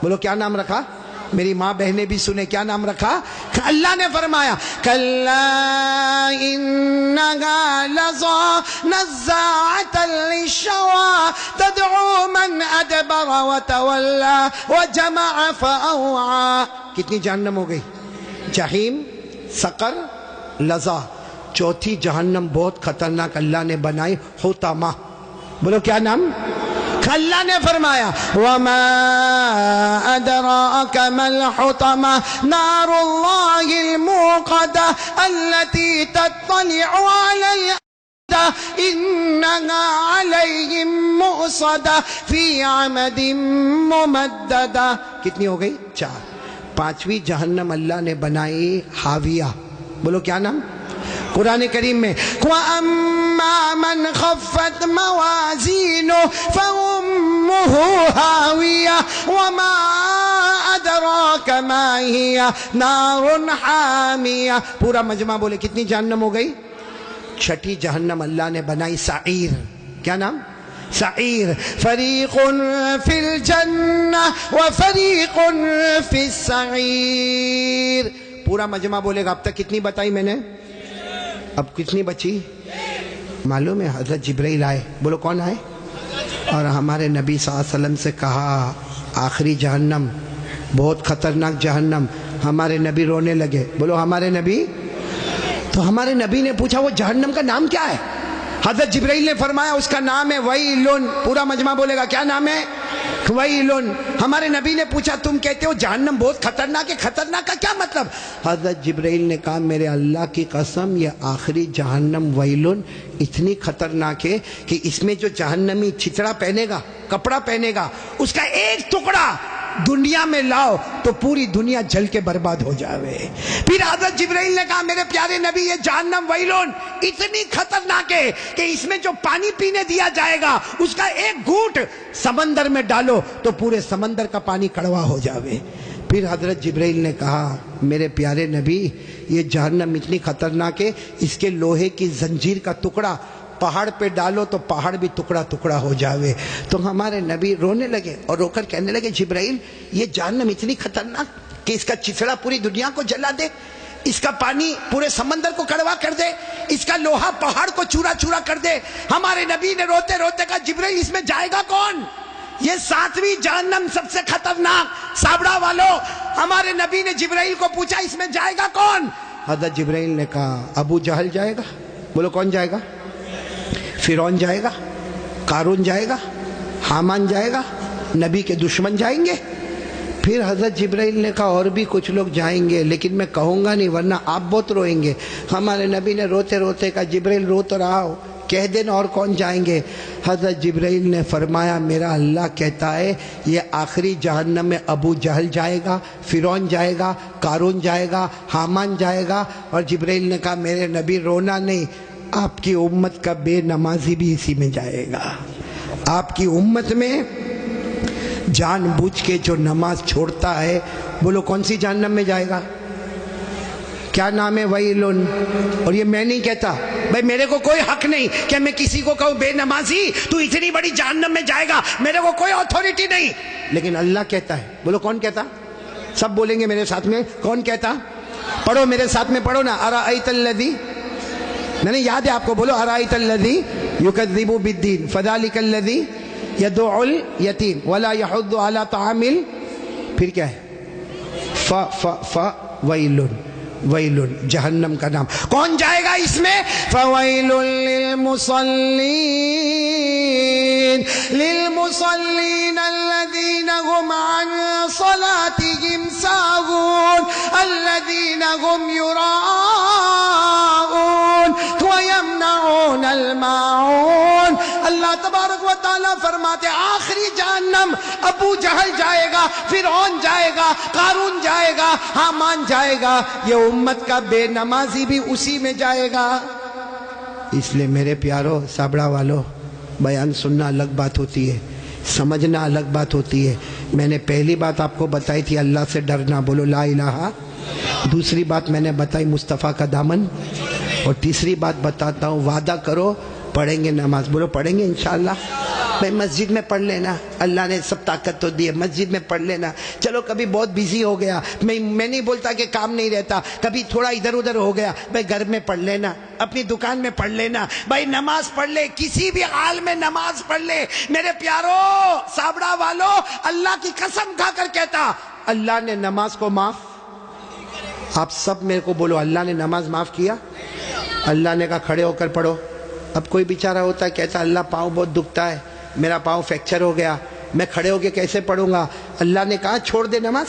بولو کیا نام رکھا؟ میری ماں بہنیں بھی سنے، کیا نام رکھا؟ اللہ نے فرمایا کَلَّا إِنَّهَا لَظَىٰ نَزَّاعَةً لِلشَّوَىٰ تَدْعُو مَنْ أَدْبَرَ وَتَوَلَّىٰ وَجَمَعَ فَأَوْعَىٰ. کتنی جہنم ہو گئی؟ جہیم، سقر، لظا. چوتھی جہنم بہت خطرناک اللہ نے بنائی، حطمہ. بولو کیا نام؟ اللہ نے فرمایا وَمَا أَدْرَاكَ مَا الْحُطَمَةُ نَارُ اللَّهِ الْمُوقَدَةُ الَّتِي تَطَّلِعُ عَلَى الْأَفْئِدَةِ إِنَّهَا عَلَيْهِمْ مُؤْصَدَةٌ فِي عَمَدٍ مُّمَدَّدَةٍ. کتنی ہو گئی؟ 4. پانچویں جہنم اللہ نے بنائی حاویہ. بولو کیا نام؟ قرآن کریم میں وَأَمَّا مَنْ خَفَّتْ مَوَازِينُهُ فَأُمُّهُ هَاوِيَةٌ وَمَا أَدْرَاكَ مَا هِيَ نَارٌ حَامِيَةٌ. پورا مجمع بولے کتنی جہنم ہو گئی؟ 6 جہنم اللہ نے بنائی سعیر. کیا نام؟ سعیر. فَرِيقٌ فِي الْجَنَّةِ وَفَرِيقٌ فِي السَّعِيرِ. پورا مجمع بولے گا اب تک کتنی بتائی میں نے؟ اب کتنی بچی؟ معلوم ہے حضرت جبرائیل آئے. بولو کون آئے؟ اور ہمارے نبی صلی اللہ علیہ وسلم سے کہا آخری جہنم بہت خطرناک جہنم. ہمارے نبی رونے لگے. بولو ہمارے نبی. تو ہمارے نبی نے پوچھا وہ جہنم کا نام کیا ہے؟ حضرت جبرائیل نے فرمایا اس کا نام ہے ویلن. پورا مجمع بولے گا کیا نام ہے؟ ویلن. ہمارے نبی نے پوچھا تم کہتے ہو جہنم بہت خطرناک ہے، خطرناک کا کیا مطلب؟ حضرت جبرائیل نے کہا میرے اللہ کی قسم یہ آخری جہنم ویلن اتنی خطرناک ہے کہ اس میں جو جہنمی چھچڑا پہنے گا، کپڑا پہنے گا، اس کا ایک ٹکڑا دنیا میں لاؤ تو پوری دنیا جل کے برباد ہو جاوے. پھر حضرت جبرائیل نے کہا میرے پیارے نبی یہ جہنم ویلون اتنی خطرناک ہے کہ اس میں جو پانی پینے دیا جائے گا اس کا ایک گھونٹ سمندر میں ڈالو تو پورے سمندر کا پانی کڑوا ہو جاوے. پھر حضرت جبرائیل نے کہا میرے پیارے نبی یہ جہنم اتنی خطرناک ہے اس کے لوہے کی زنجیر کا ٹکڑا پہاڑ پہ ڈالو تو پہاڑ بھی ٹکڑا ٹکڑا ہو جاوے. تو ہمارے نبی رونے لگے اور رو کر کہنے لگے جبرائیل یہ جہنم اتنی خطرناک کہ اس کا چچڑا پوری دنیا کو جلا دے، اس کا پانی پورے سمندر کو کڑوا کر دے، اس کا لوہا پہاڑ کو چورا چورا کر دے. ہمارے نبی نے روتے روتے کہا جبرائیل اس میں جائے گا کون؟ یہ 7ویں جہنم سب سے خطرناک سابڑا والوں. ہمارے نبی نے جبرائیل کو پوچھا اس میں جائے گا کون؟ حضرت جبرائیل نے کہا ابو جہل جائے گا. بولو کون جائے گا؟ فرعون جائے گا، قارون جائے گا، حامان جائے گا، نبی کے دشمن جائیں گے. پھر حضرت جبرائیل نے کہا اور بھی کچھ لوگ جائیں گے لیکن میں کہوں گا نہیں ورنہ آپ بہت روئیں گے. ہمارے نبی نے روتے روتے کہا جبرائیل رو تو رہا ہو, کہہ دینا اور کون جائیں گے. حضرت جبرائیل نے فرمایا میرا اللہ کہتا ہے یہ آخری جہنم میں ابو جہل جائے گا, فرعون جائے گا, قارون جائے گا, حامان جائے گا. اور جبرائیل نے کہا میرے نبی رونا نہیں, آپ کی امت کا بے نمازی بھی اسی میں جائے گا. آپ کی امت میں جان بوجھ کے جو نماز چھوڑتا ہے, بولو کون سی جہنم میں جائے گا؟ کیا نام ہے؟ ویلن. اور یہ میں نہیں کہتا بھائی, میرے کو کوئی حق نہیں کہ میں کسی کو کہوں بے نمازی تو اتنی بڑی جہنم میں جائے گا, میرے کو کوئی اتھارٹی نہیں, لیکن اللہ کہتا ہے. بولو کون کہتا؟ سب بولیں گے میرے ساتھ میں, کون کہتا؟ پڑھو میرے ساتھ میں, پڑھو نا. ارائیت الذی, میں نے یاد ہے آپ کو, بولو ارائیت الذی یکذب بالدین فذلک الذی یدعو الیتیم ولا یحض علی طعام پھر کیا ہے؟ ویلن. ویلن جہنم کا نام. کون جائے گا اس میں؟ فویل للمصلین للمصلین الذین هم عن صلاتهم ساہون الذین هم یراؤون ویمنعون الماعون. اللہ تبارک و تعالیٰ فرماتے آخری جہنم ابو جہل جائے گا, فرعون جائے گا, قارون جائے گا, حامان جائے گا, یہ امت کا بے نمازی بھی اسی میں جائے گا. اس لیے میرے پیارو سابڑا والو, بیان سننا الگ بات ہوتی ہے, سمجھنا الگ بات ہوتی ہے. میں نے پہلی بات آپ کو بتائی تھی اللہ سے ڈرنا, بولو لا الہ. دوسری بات میں نے بتائی مصطفیٰ کا دامن, اور تیسری بات بتاتا ہوں وعدہ کرو پڑھیں گے نماز. بولو پڑھیں گے انشاءاللہ. میں مسجد میں پڑھ لینا, اللہ نے سب طاقت تو دی ہے, مسجد میں پڑھ لینا. چلو کبھی بہت بیزی ہو گیا, میں نہیں بولتا کہ کام نہیں رہتا, کبھی تھوڑا ادھر ادھر ہو گیا, بھائی گھر میں پڑھ لینا, اپنی دکان میں پڑھ لینا, بھائی نماز پڑھ لے, کسی بھی حال میں نماز پڑھ لے. میرے پیارو سابڑا والو, اللہ کی قسم کھا کر کہتا اللہ نے نماز کو معاف. آپ سب میرے کو بولو اللہ نے نماز معاف کیا. اللہ نے کہا کھڑے ہو کر پڑھو. اب کوئی بیچارہ ہوتا ہے کہتا اللہ پاؤں بہت دکھتا ہے, میرا پاؤں فریکچر ہو گیا, میں کھڑے ہو کے کیسے پڑھوں گا؟ اللہ نے کہا چھوڑ دے نماز.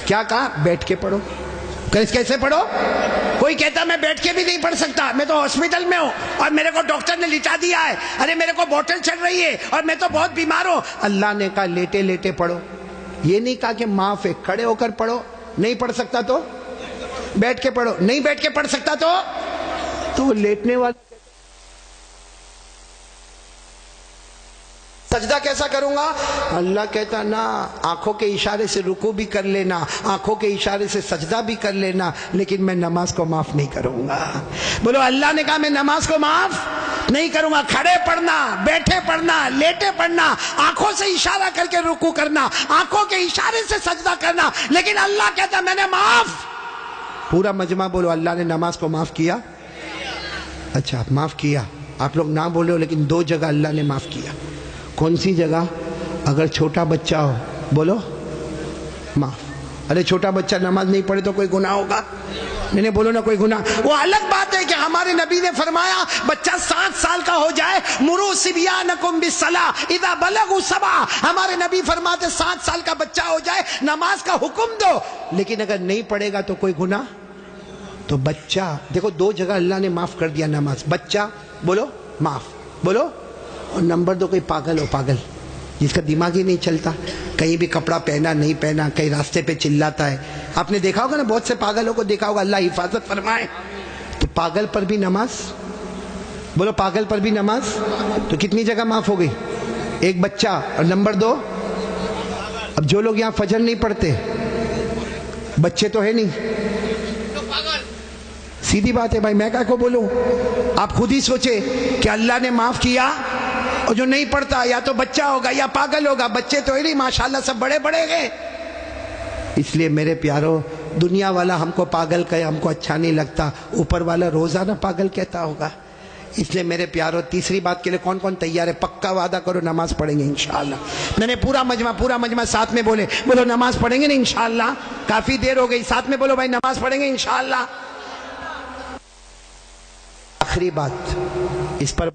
کیا کہا؟ بیٹھ کے پڑھو. کیسے پڑھو؟ کوئی کہتا میں بیٹھ کے بھی نہیں پڑھ سکتا, میں تو ہاسپٹل میں ہوں اور میرے کو ڈاکٹر نے لٹا دیا ہے, ارے میرے کو بوٹل چل رہی ہے اور میں تو بہت بیمار ہوں. اللہ نے کہا لیٹے لیٹے پڑھو. یہ نہیں کہا کہ معاف ہے, کھڑے ہو کر پڑھو. نہیں پڑھ سکتا تو بیٹھ کے پڑھو, نہیں بیٹھ کے پڑھ سکتا تو لیٹنے والا. سجدہ کیسا کروں گا؟ اللہ کہتا نا آنکھوں کے اشارے سے رکوع بھی کر لینا, آنکھوں کے اشارے سے سجدہ بھی کر لینا, لیکن میں نماز کو معاف نہیں کروں گا. بولو اللہ نے کہا میں نماز کو معاف نہیں کروں گا. کھڑے پڑھنا, بیٹھے پڑھنا, لیٹے پڑھنا, آنکھوں سے اشارہ کر کے رکوع کرنا, آنکھوں کے اشارے سے سجدہ کرنا, لیکن اللہ کہتا میں نے معاف. پورا مجمع بولو اللہ نے نماز کو معاف کیا. اچھا معاف کیا, آپ لوگ نہ بولو, لیکن دو جگہ اللہ نے معاف کیا. کون سی جگہ؟ اگر چھوٹا بچہ ہو بولو معاف. ارے چھوٹا بچہ نماز نہیں پڑھے تو کوئی گناہ ہوگا؟ میں نے بولو نا کوئی گناہ. وہ الگ بات ہے کہ ہمارے نبی نے فرمایا بچہ 7 سال کا ہو جائے, مرو صبیانکم بالصلاۃ اذا بلغوا 7. ہمارے نبی فرماتے 7 سال کا بچہ ہو جائے نماز کا حکم دو, لیکن اگر نہیں پڑھے گا تو کوئی گناہ. تو بچہ دیکھو 2 جگہ اللہ نے معاف کر دیا نماز. بچہ بولو معاف, بولو. اور نمبر 2 کوئی پاگل ہو, پاگل جس کا دماغ ہی نہیں چلتا, کہیں بھی کپڑا پہنا نہیں پہنا, کہیں راستے پہ چلاتا ہے. آپ نے دیکھا ہوگا نا, بہت سے پاگلوں کو دیکھا ہوگا, اللہ حفاظت فرمائے. تو پاگل پر بھی نماز, بولو پاگل پر بھی نماز. تو کتنی جگہ معاف ہو گئی؟ ایک بچہ. اور نمبر 2 اب جو لوگ یہاں فجر نہیں پڑھتے, بچے تو ہے نہیں, سیدھی بات ہے بھائی, میں کیا کو بولوں؟ آپ خود ہی سوچے کہ اللہ نے معاف کیا, اور جو نہیں پڑھتا یا تو بچہ ہوگا یا پاگل ہوگا. بچے تو ہی نہیں, ماشاءاللہ سب بڑے بڑے گئے. اس لیے میرے پیارو دنیا والا ہم کو پاگل کہے ہم کو اچھا نہیں لگتا, اوپر والا روزانہ پاگل کہتا ہوگا. اس لیے میرے پیارو تیسری بات کے لیے کون کون تیار ہے؟ پکا وعدہ کرو نماز پڑھیں گے انشاءاللہ. میں نے پورا مجمع ساتھ میں بولو نماز پڑھیں گے نا انشاءاللہ. کافی دیر ہو گئی, ساتھ میں بولو بھائی نماز پڑھیں گے انشاءاللہ. آخری بات اس پر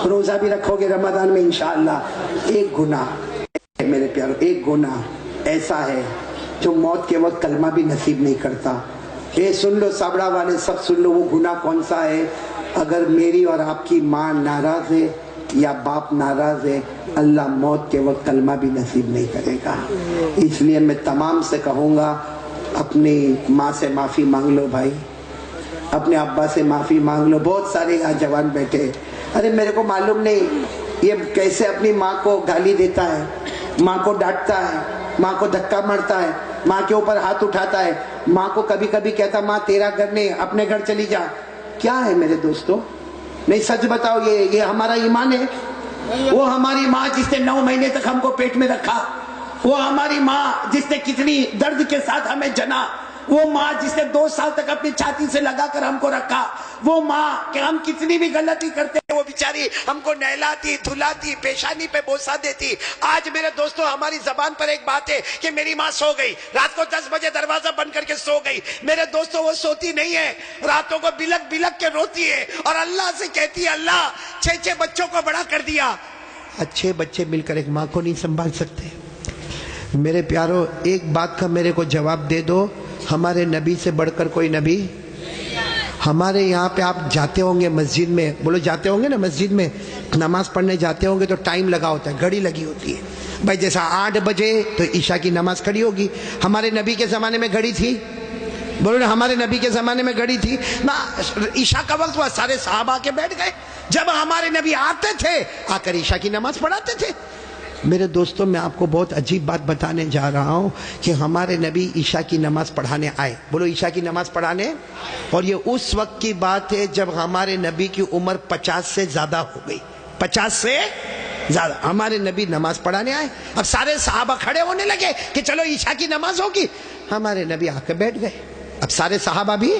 روزہ بھی رکھو گے رمضان میں انشاءاللہ. ایک گناہ میرے پیارو، ایک گناہ ایسا ہے جو موت کے وقت کلمہ بھی نصیب نہیں کرتا. اے سن لو سابڑا والے، سب سن لو، وہ گناہ کون سا ہے؟ اگر میری اور آپ کی ماں ناراض ہے یا باپ ناراض ہے، اللہ موت کے وقت کلمہ بھی نصیب نہیں کرے گا. اس لیے میں تمام سے کہوں گا، اپنی ماں سے معافی مانگ لو بھائی، اپنے ابا سے معافی مانگ لو. بہت سارے یہاں جوان بیٹھے، ارے میرے کو معلوم نہیں یہ کیسے اپنی ماں کو گالی دیتا ہے، ماں کو ڈانٹتا ہے، ماں کو دھکا مارتا ہے، ماں کے اوپر ہاتھ اٹھاتا ہے، ماں کو کبھی کبھی کہتا ماں تیرا گھر نہیں، اپنے گھر چلی جا. کیا ہے میرے دوستو؟ نہیں سچ بتاؤ، یہ ہمارا ایمان ہے؟ وہ ہماری ماں جس نے 9 مہینے تک ہم کو پیٹ میں رکھا، وہ ہماری ماں جس نے کتنی درد کے ساتھ ہمیں جنا، وہ ماں جس نے 2 سال تک اپنی چھاتی سے لگا کر ہم کو رکھا، وہ ماں کہ ہم کتنی بھی غلطی کرتے وہ بیچاری ہم کو نہلاتی دھلاتی پیشانی پہ بوسہ دیتی. آج میرے دوستو ہماری زبان پر ایک بات ہے کہ میری ماں سو گئی، رات کو 10 بجے دروازہ بند کر کے سو گئی. میرے دوستو وہ سوتی نہیں ہے، راتوں کو بلک بلک کے روتی ہے اور اللہ سے کہتی ہے اللہ 6 بچوں کو بڑا کر دیا. 6 بچے مل کر ایک ماں کو نہیں سنبھال سکتے. میرے پیارو ایک بات کا میرے کو جواب دے دو، ہمارے نبی سے بڑھ کر کوئی نبی؟ ہمارے یہاں پہ آپ جاتے ہوں گے مسجد میں، بولو جاتے ہوں گے نا مسجد میں، نماز پڑھنے جاتے ہوں گے تو ٹائم لگا ہوتا ہے، گھڑی لگی ہوتی ہے بھائی. جیسا 8 بجے تو عشاء کی نماز کھڑی ہوگی. ہمارے نبی کے زمانے میں گھڑی تھی؟ بولو نا، ہمارے نبی کے زمانے میں گھڑی تھی نا. عشاء کا وقت ہوا، سارے صحابہ کے بیٹھ گئے. جب ہمارے نبی آتے تھے آ کر عشاء کی نماز پڑھاتے تھے. میرے دوستوں میں آپ کو بہت عجیب بات بتانے جا رہا ہوں کہ ہمارے نبی عشاء کی نماز پڑھانے آئے. بولو عشاء کی نماز پڑھانے. اور یہ اس وقت کی بات ہے جب ہمارے نبی کی عمر 50 سے زیادہ ہو گئی. 50 سے زیادہ ہمارے نبی نماز پڑھانے آئے. اب سارے صحابہ کھڑے ہونے لگے کہ چلو عشاء کی نماز ہوگی. ہمارے نبی آ کے بیٹھ گئے. اب سارے صحابہ بھی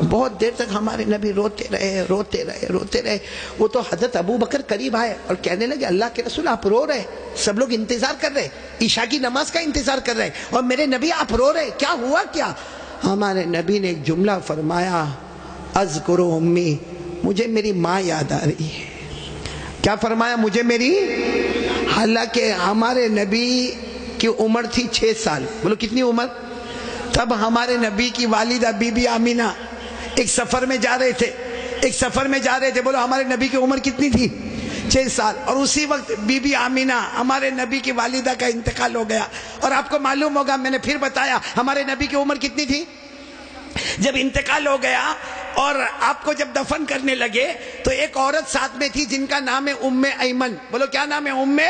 بہت دیر تک ہمارے نبی روتے رہے. وہ تو حضرت ابو بکر قریب آئے اور کہنے لگے اللہ کے رسول آپ رو رہے، سب لوگ انتظار کر رہے، عشاء کی نماز کا انتظار کر رہے اور میرے نبی آپ رو رہے، کیا ہوا کیا؟ ہمارے نبی نے ایک جملہ فرمایا، اذکر امی، مجھے میری ماں یاد آ رہی ہے. کیا فرمایا؟ مجھے میری. حالانکہ ہمارے نبی کی عمر تھی 6 سال. بولو کتنی عمر؟ تب ہمارے نبی کی والدہ بی بی آمینہ ایک سفر میں جا رہے تھے. بولو ہمارے نبی کی عمر کتنی تھی؟ 6 سال. اور اسی وقت بی بی آمینہ ہمارے نبی کی والدہ کا انتقال ہو گیا. اور آپ کو معلوم ہوگا، میں نے پھر بتایا، ہمارے نبی کی عمر کتنی تھی جب انتقال ہو گیا؟ اور آپ کو جب دفن کرنے لگے تو ایک عورت ساتھ میں تھی جن کا نام ہے ام ایمن. بولو کیا نام ہے؟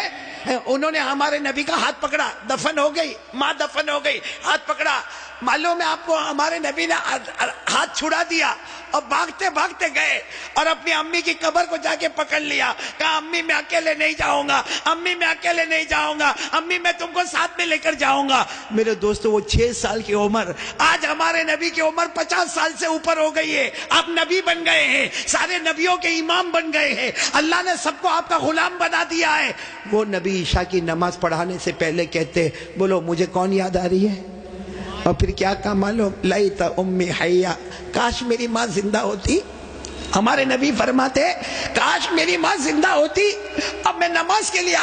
انہوں نے ہمارے نبی کا ہاتھ پکڑا، دفن ہو گئی ماں، دفن ہو گئی، ہاتھ پکڑا. معلوم ہے آپ کو، ہمارے نبی نے ہاتھ چھڑا دیا اور بھاگتے بھاگتے گئے اور اپنی امی کی قبر کو جا کے پکڑ لیا. کہا امی میں اکیلے نہیں جاؤں گا، امی میں اکیلے نہیں جاؤں گا، امی میں تم کو ساتھ میں لے کر جاؤں گا. میرے دوستو وہ 6 سال کی عمر، آج ہمارے نبی کی عمر 50 سال سے اوپر ہو گئی ہے. آپ نبی بن گئے ہیں، سارے نبیوں کے امام بن گئے ہیں، اللہ نے سب کو آپ کا غلام بنا دیا ہے. وہ نبی عشاء کی نماز پڑھانے سے پہلے کہتے، بولو مجھے کون یاد آ رہی ہے؟ اور پھر کیا کہا معلوم؟ لیت امی حیا، کاش میری ماں زندہ ہوتی. ہمارے نبی فرماتے کاش میری ماں زندہ ہوتی. اب میں نماز کے لیے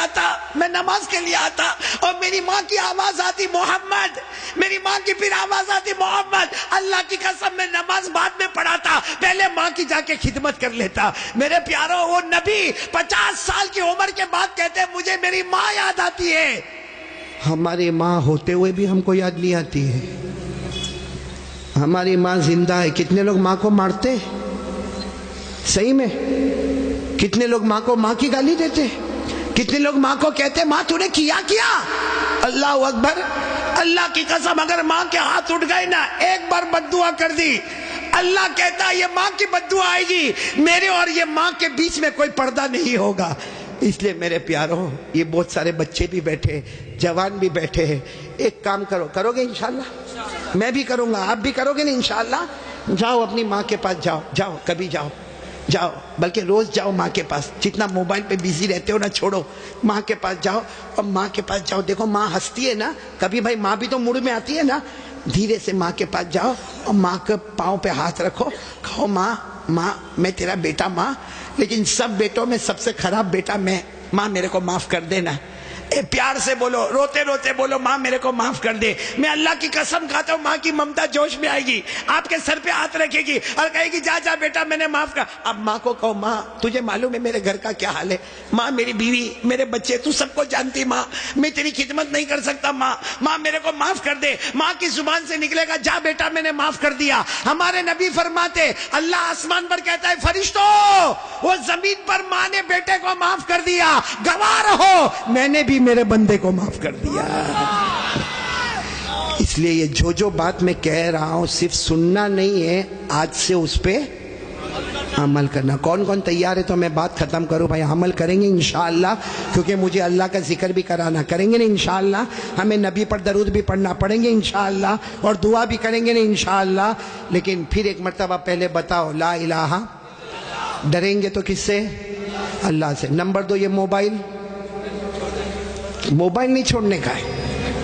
آتا اور میری ماں کی آواز آتی محمد، میری ماں کی پھر آواز آتی محمد. اللہ کی قسم میں نماز بعد میں پڑھاتا، پہلے ماں کی جا کے خدمت کر لیتا. میرے پیارو وہ نبی 50 سال کی عمر کے بعد کہتے مجھے میری ماں یاد آتی ہے. ہماری ماں ہوتے ہوئے بھی ہم کو یاد نہیں آتی ہے. ہماری ماں زندہ ہے. کتنے لوگ ماں کو مارتے؟ صحیح میں کتنے لوگ ماں کو ماں کی گالی دیتے؟ کتنے لوگ ماں کو کہتے ماں تو نے کیا؟ اللہ اکبر. اللہ کی قسم اگر ماں کے ہاتھ اٹھ گئے نا، ایک بار بد دعا کر دی، اللہ کہتا یہ ماں کی بد دعا آئے گی، میرے اور یہ ماں کے بیچ میں کوئی پردہ نہیں ہوگا. اس لیے میرے پیاروں، یہ بہت سارے بچے بھی بیٹھے، جوان بھی بیٹھے ہیں. ایک کام کرو گے انشاءاللہ؟ میں بھی کروں گا، آپ بھی کرو گے نا انشاءاللہ. جاؤ اپنی ماں کے پاس، جاؤ کبھی جاؤ، بلکہ روز جاؤ ماں کے پاس. جتنا موبائل پہ بیزی رہتے ہو نا، چھوڑو، ماں کے پاس جاؤ. اور ماں کے پاس جاؤ، دیکھو ماں ہنستی ہے نا، کبھی بھائی ماں بھی تو موڈ میں آتی ہے نا. دھیرے سے ماں کے پاس جاؤ اور ماں کے پاؤں پہ ہاتھ رکھو، کہو ماں میں تیرا بیٹا، ماں لیکن سب بیٹوں میں سب سے خراب بیٹا میں. ماں میرے کو معاف کر دینا. پیار سے بولو, روتے روتے بولو, ماں میرے کو معاف کر دے. میں اللہ کی قسم کھاتا ہوں, ماں کی ممتا جوش میں آئے گی, آپ کے سر پہ ہاتھ رکھے گی اور کہے گی جا جا بیٹا میں نے معاف کر. اب ماں کو کہو ماں تجھے معلوم ہے میرے گھر کا کیا حال ہے, ماں میری بیوی میرے بچے تو سب کو جانتی, ماں میں تیری خدمت نہیں کر سکتا, ماں میرے کو معاف کر دے. ماں کی زبان سے نکلے گا جا بیٹا میں نے معاف کر دیا. ہمارے نبی فرماتے اللہ آسمان پر کہتا ہے فرشتوں وہ زمین پر ماں نے بیٹے کو معاف کر دیا, گواہ رہو میں نے بھی میرے بندے کو معاف کر دیا. اس لیے یہ جو بات میں کہہ رہا ہوں صرف سننا نہیں ہے, آج سے اس پہ عمل کرنا. کون کون تیار ہے تو میں بات ختم کروں بھائی؟ عمل کریں گے انشاءاللہ, کیونکہ مجھے اللہ کا ذکر بھی کرانا. کریں گے نا انشاءاللہ؟ ہمیں نبی پر درود بھی پڑھنا پڑیں گے انشاءاللہ, اور دعا بھی کریں گے نا انشاءاللہ. لیکن پھر ایک مرتبہ پہلے بتاؤ لا الہ. ڈریں گے تو کس سے؟ اللہ سے. نمبر 2 یہ موبائل نہیں چھوڑنے کا ہے,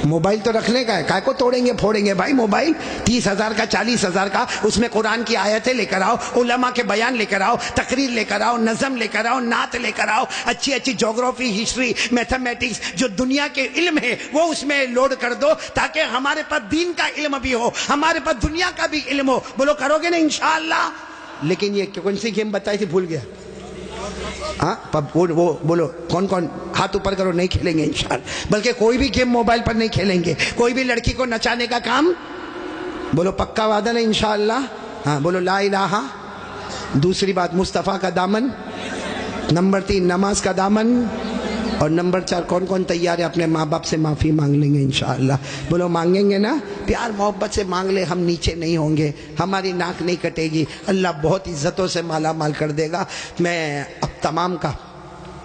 موبائل تو رکھنے کا ہے. کائے کو توڑیں گے پھوڑیں گے بھائی موبائل؟ 30,000 کا 40,000 کا, اس میں قرآن کی آیتیں لے کر آؤ, علماء کے بیان لے کر آؤ, تقریر لے کر آؤ, نظم لے کر آؤ, نعت لے کر آؤ, اچھی اچھی جغرافی, ہسٹری, میتھمیٹکس جو دنیا کے علم ہے وہ اس میں لوڈ کر دو, تاکہ ہمارے پاس دین کا علم بھی ہو, ہمارے پاس دنیا کا بھی علم ہو. بولو کرو گے نا انشاءاللہ؟ لیکن یہ کون سی گیم بتائی تھی بھول گیا. ہاں وہ بولو کون کون ہاتھ اوپر کرو. نہیں کھیلیں گے انشاءاللہ, بلکہ کوئی بھی گیم موبائل پر نہیں کھیلیں گے. کوئی بھی لڑکی کو نچانے کا کام, بولو پکا وعدہ نہیں انشاءاللہ؟ ہاں بولو لا الہ. دوسری بات مصطفیٰ کا دامن. نمبر 3 نماز کا دامن. اور نمبر 4 کون کون تیار ہے اپنے ماں باپ سے معافی مانگ لیں گے انشاءاللہ؟ بولو مانگیں گے نا؟ پیار محبت سے مانگ لے, ہم نیچے نہیں ہوں گے, ہماری ناک نہیں کٹے گی, اللہ بہت عزتوں سے مالا مال کر دے گا. میں اب تمام کا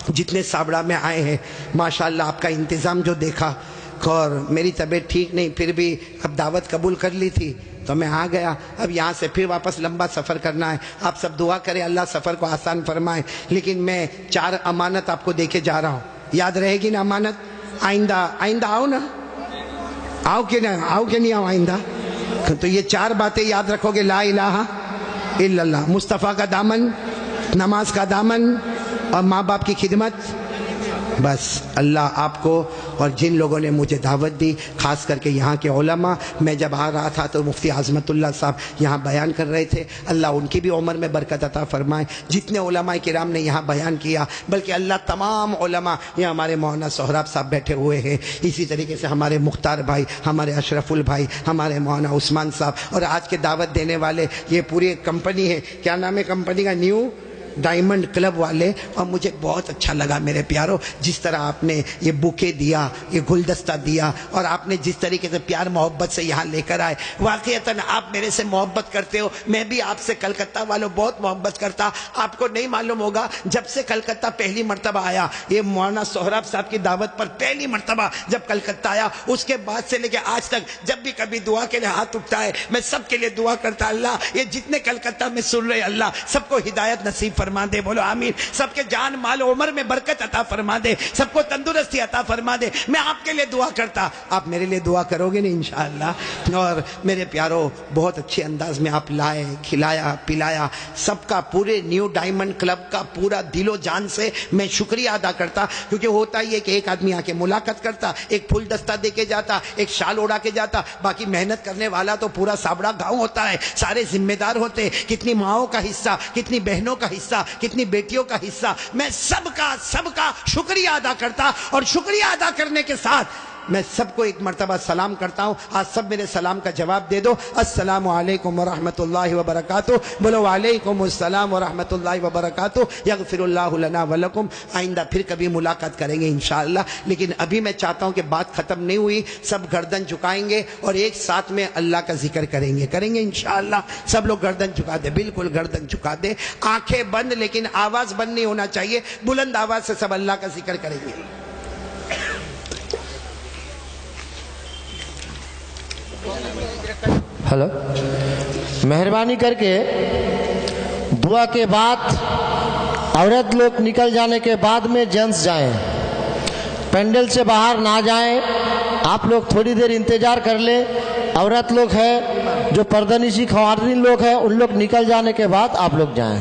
جتنے سابڑا میں آئے ہیں ماشاءاللہ آپ کا انتظام جو دیکھا, اور میری طبیعت ٹھیک نہیں پھر بھی اب دعوت قبول کر لی تھی تو میں آ گیا. اب یہاں سے پھر واپس لمبا سفر کرنا ہے. آپ سب دعا کریں اللہ سفر کو آسان فرمائے. لیکن میں 4 امانت آپ کو دے کے جا رہا ہوں, یاد رہے گی نا امانت؟ آئندہ آؤ نا, آؤ کہ نہیں آؤ آئندہ؟ تو یہ 4 باتیں یاد رکھو گے, لا الہ الا اللہ, مصطفیٰ کا دامن, نماز کا دامن, اور ماں باپ کی خدمت. بس اللہ آپ کو اور جن لوگوں نے مجھے دعوت دی, خاص کر کے یہاں کے علماء, میں جب آ رہا تھا تو مفتی عظمت اللہ صاحب یہاں بیان کر رہے تھے, اللہ ان کی بھی عمر میں برکت عطا فرمائے. جتنے علماء کرام نے یہاں بیان کیا, بلکہ اللہ تمام علماء, یہ ہمارے مولانا سہراب صاحب بیٹھے ہوئے ہیں, اسی طریقے سے ہمارے مختار بھائی, ہمارے اشرف البھائی, ہمارے مولانا عثمان صاحب, اور آج کے دعوت دینے والے یہ پوری کمپنی ہے, کیا نام ہے کمپنی کا؟ نیو ڈائمنڈ کلب والے. اور مجھے بہت اچھا لگا میرے پیاروں, جس طرح آپ نے یہ بوکے دیا, یہ گلدستہ دیا, اور آپ نے جس طریقے سے پیار محبت سے یہاں لے کر آئے. واقعتاً آپ میرے سے محبت کرتے ہو, میں بھی آپ سے کلکتہ والوں بہت محبت کرتا. آپ کو نہیں معلوم ہوگا, جب سے کلکتہ پہلی مرتبہ آیا, یہ مولانا سہراب صاحب کی دعوت پر پہلی مرتبہ جب کلکتہ آیا, اس کے بعد سے لے کے آج تک جب بھی کبھی دعا کے لیے ہاتھ اٹھتا ہے میں سب کے لیے دعا کرتا, اللہ یہ جتنے کلکتہ میں سن رہے اللہ سب کو ہدایت نصیب فرما دے. بولو آمین. سب کے جان مال عمر میں برکت عطا فرما دے, سب کو تندرستی عطا فرما دے. میں آپ کے لیے دعا کرتا, آپ میرے لیے دعا کرو گے نا انشاءاللہ؟ اور میرے پیاروں بہت اچھے انداز میں آپ لائے, کھلایا پلایا, سب کا پورے نیو ڈائمنڈ کلب کا پورا دل و جان سے میں شکریہ ادا کرتا. کیونکہ ہوتا ہی ہے کہ ایک آدمی آ کے ملاقات کرتا, ایک پھول دستہ دے کے جاتا, ایک شال اڑا کے جاتا, باقی محنت کرنے والا تو پورا سابڑا گاؤں ہوتا ہے, سارے ذمہ دار ہوتے, کتنی ماؤں کا حصہ, کتنی بہنوں کا حصہ, کتنی بیٹیوں کا حصہ. میں سب کا شکریہ ادا کرتا, اور شکریہ ادا کرنے کے ساتھ میں سب کو ایک مرتبہ سلام کرتا ہوں. آج سب میرے سلام کا جواب دے دو, السلام علیکم ورحمۃ اللہ وبرکاتہ. بولو وعلیکم السلام ورحمۃ اللہ وبرکاتہ. یغفر اللہ لنا ولکم. آئندہ پھر کبھی ملاقات کریں گے انشاءاللہ. لیکن ابھی میں چاہتا ہوں کہ بات ختم نہیں ہوئی, سب گردن جھکائیں گے اور ایک ساتھ میں اللہ کا ذکر کریں گے انشاءاللہ. سب لوگ گردن جھکا دے, بالکل گردن جھکا دے, آنکھیں بند, لیکن آواز بند نہیں ہونا چاہیے, بلند آواز سے سب اللہ کا ذکر کریں گے. ہلو, مہربانی کر کے دعا کے بعد عورت لوگ نکل جانے کے بعد میں جینٹس جائیں, پینڈل سے باہر نہ جائیں. آپ لوگ تھوڑی دیر انتظار کر لیں. عورت لوگ ہے, جو پردہ نشی خواتین لوگ ہیں, ان لوگ نکل جانے کے بعد آپ لوگ جائیں.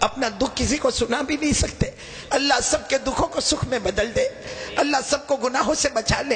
اپنا دکھ کسی کو سنا بھی نہیں سکتے. اللہ سب کے دکھوں کو سکھ میں بدل دے. اللہ سب کو گناہوں سے بچا لے.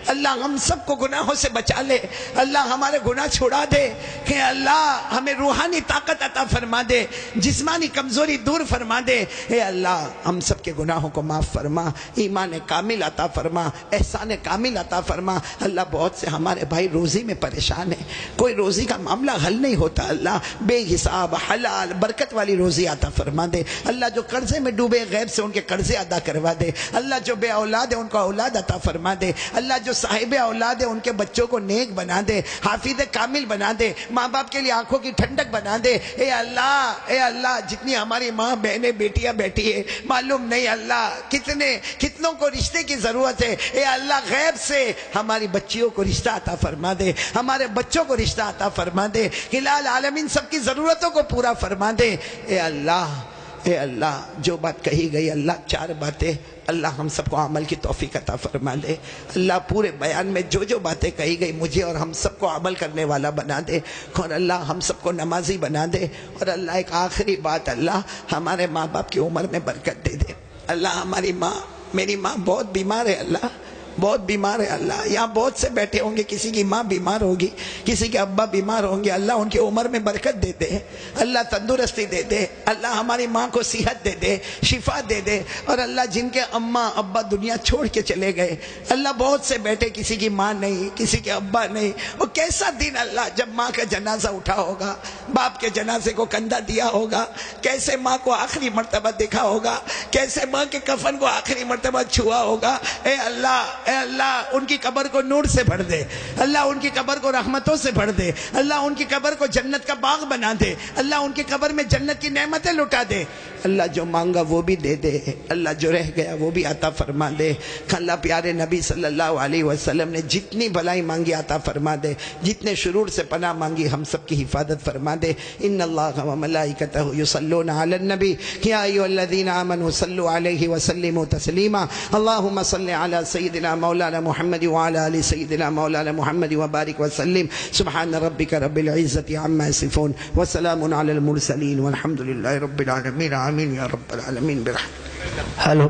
اللہ ہم سب کو گناہوں سے بچا لے. اللہ ہمارے گناہ چھڑا دے. کہ اللہ ہمیں روحانی طاقت عطا فرما دے, جسمانی کمزوری دور فرما دے. اے اللہ ہم سب کے گناہوں کو معاف فرما, ایمان کامل عطا فرما, احسان کامل عطا فرما. اللہ بہت سے ہمارے بھائی روزی میں پریشان ہیں, کوئی روزی کا معاملہ حل نہیں ہوتا. اللہ بے حساب حلال برکت والی روزی عطا فرما دے. اللہ جو قرضے میں ڈوبے غیب سے ان کے قرضے ادا کروا دے. اللہ جو بے اولاد ہے ان کو اولاد عطا فرما دے. اللہ جو صاحب اولاد ہے ان کے بچوں کو نیک بنا دے, حافظ کامل بنا دے, ماں باپ کے لیے آنکھوں کی ٹھنڈک بنا دے. اے اللہ جتنی ہماری ماں بہنیں بیٹیاں بیٹھی ہے معلوم نہیں اللہ کتنوں کو رشتے کی ضرورت ہے. اے اللہ غیب سے ہماری بچیوں کو رشتہ عطا فرما دے, ہمارے بچوں کو رشتہ عطا فرما دے. الہ العالمین سب کی ضرورتوں کو پورا فرما دے. اے اللہ جو بات کہی گئی اللہ 4 باتیں اللہ ہم سب کو عمل کی توفیق عطا فرما دے. اللہ پورے بیان میں جو باتیں کہی گئی مجھے اور ہم سب کو عمل کرنے والا بنا دے. اور اللہ ہم سب کو نمازی بنا دے. اور اللہ ایک آخری بات, اللہ ہمارے ماں باپ کی عمر میں برکت دے دے. اللہ ہماری ماں, میری ماں بہت بیمار ہے, اللہ بہت بیمار ہے. اللہ یہاں بہت سے بیٹھے ہوں گے, کسی کی ماں بیمار ہوگی, کسی کے ابا بیمار ہوں گے. اللہ ان کی عمر میں برکت دے دے, اللہ تندرستی دے دے. اللہ ہماری ماں کو صحت دے دے, شفا دے دے. اور اللہ جن کے اماں ابا دنیا چھوڑ کے چلے گئے, اللہ بہت سے بیٹھے کسی کی ماں نہیں, کسی کے ابا نہیں. وہ کیسا دن اللہ جب ماں کا جنازہ اٹھا ہوگا, باپ کے جنازے کو کندھا دیا ہوگا, کیسے ماں کو آخری مرتبہ دیکھا ہوگا, کیسے ماں کے کفن کو آخری مرتبہ چھوا ہوگا. اے اللہ ان کی قبر کو نور سے بھر دے. اللہ ان کی قبر کو رحمتوں سے بھر دے. اللہ ان کی قبر کو جنت کا باغ بنا دے. اللہ ان کی قبر میں جنت کی نعمتیں لٹا دے. اللہ جو مانگا وہ بھی دے دے. اللہ جو رہ گیا وہ بھی عطا فرما دے. اللہ پیارے نبی صلی اللہ علیہ وسلم نے جتنی بھلائی مانگی عطا فرما دے, جتنے شرور سے پناہ مانگی ہم سب کی حفاظت فرما دے. ان اللہ و ملائکتہ یصلون علی النبی یا ایھا الذین آمنوا صلوا علیہ وسلموا تسلیما. اللهم صل علی سیدنا مولانا محمد وعلى آل سیدنا مولانا محمد وبارک وسلم. سبحان ربک رب العزة عما یصفون وسلام علی المرسلین والحمد للہ رب العالمین. آمین یا رب العالمین برحمتک. ہیلو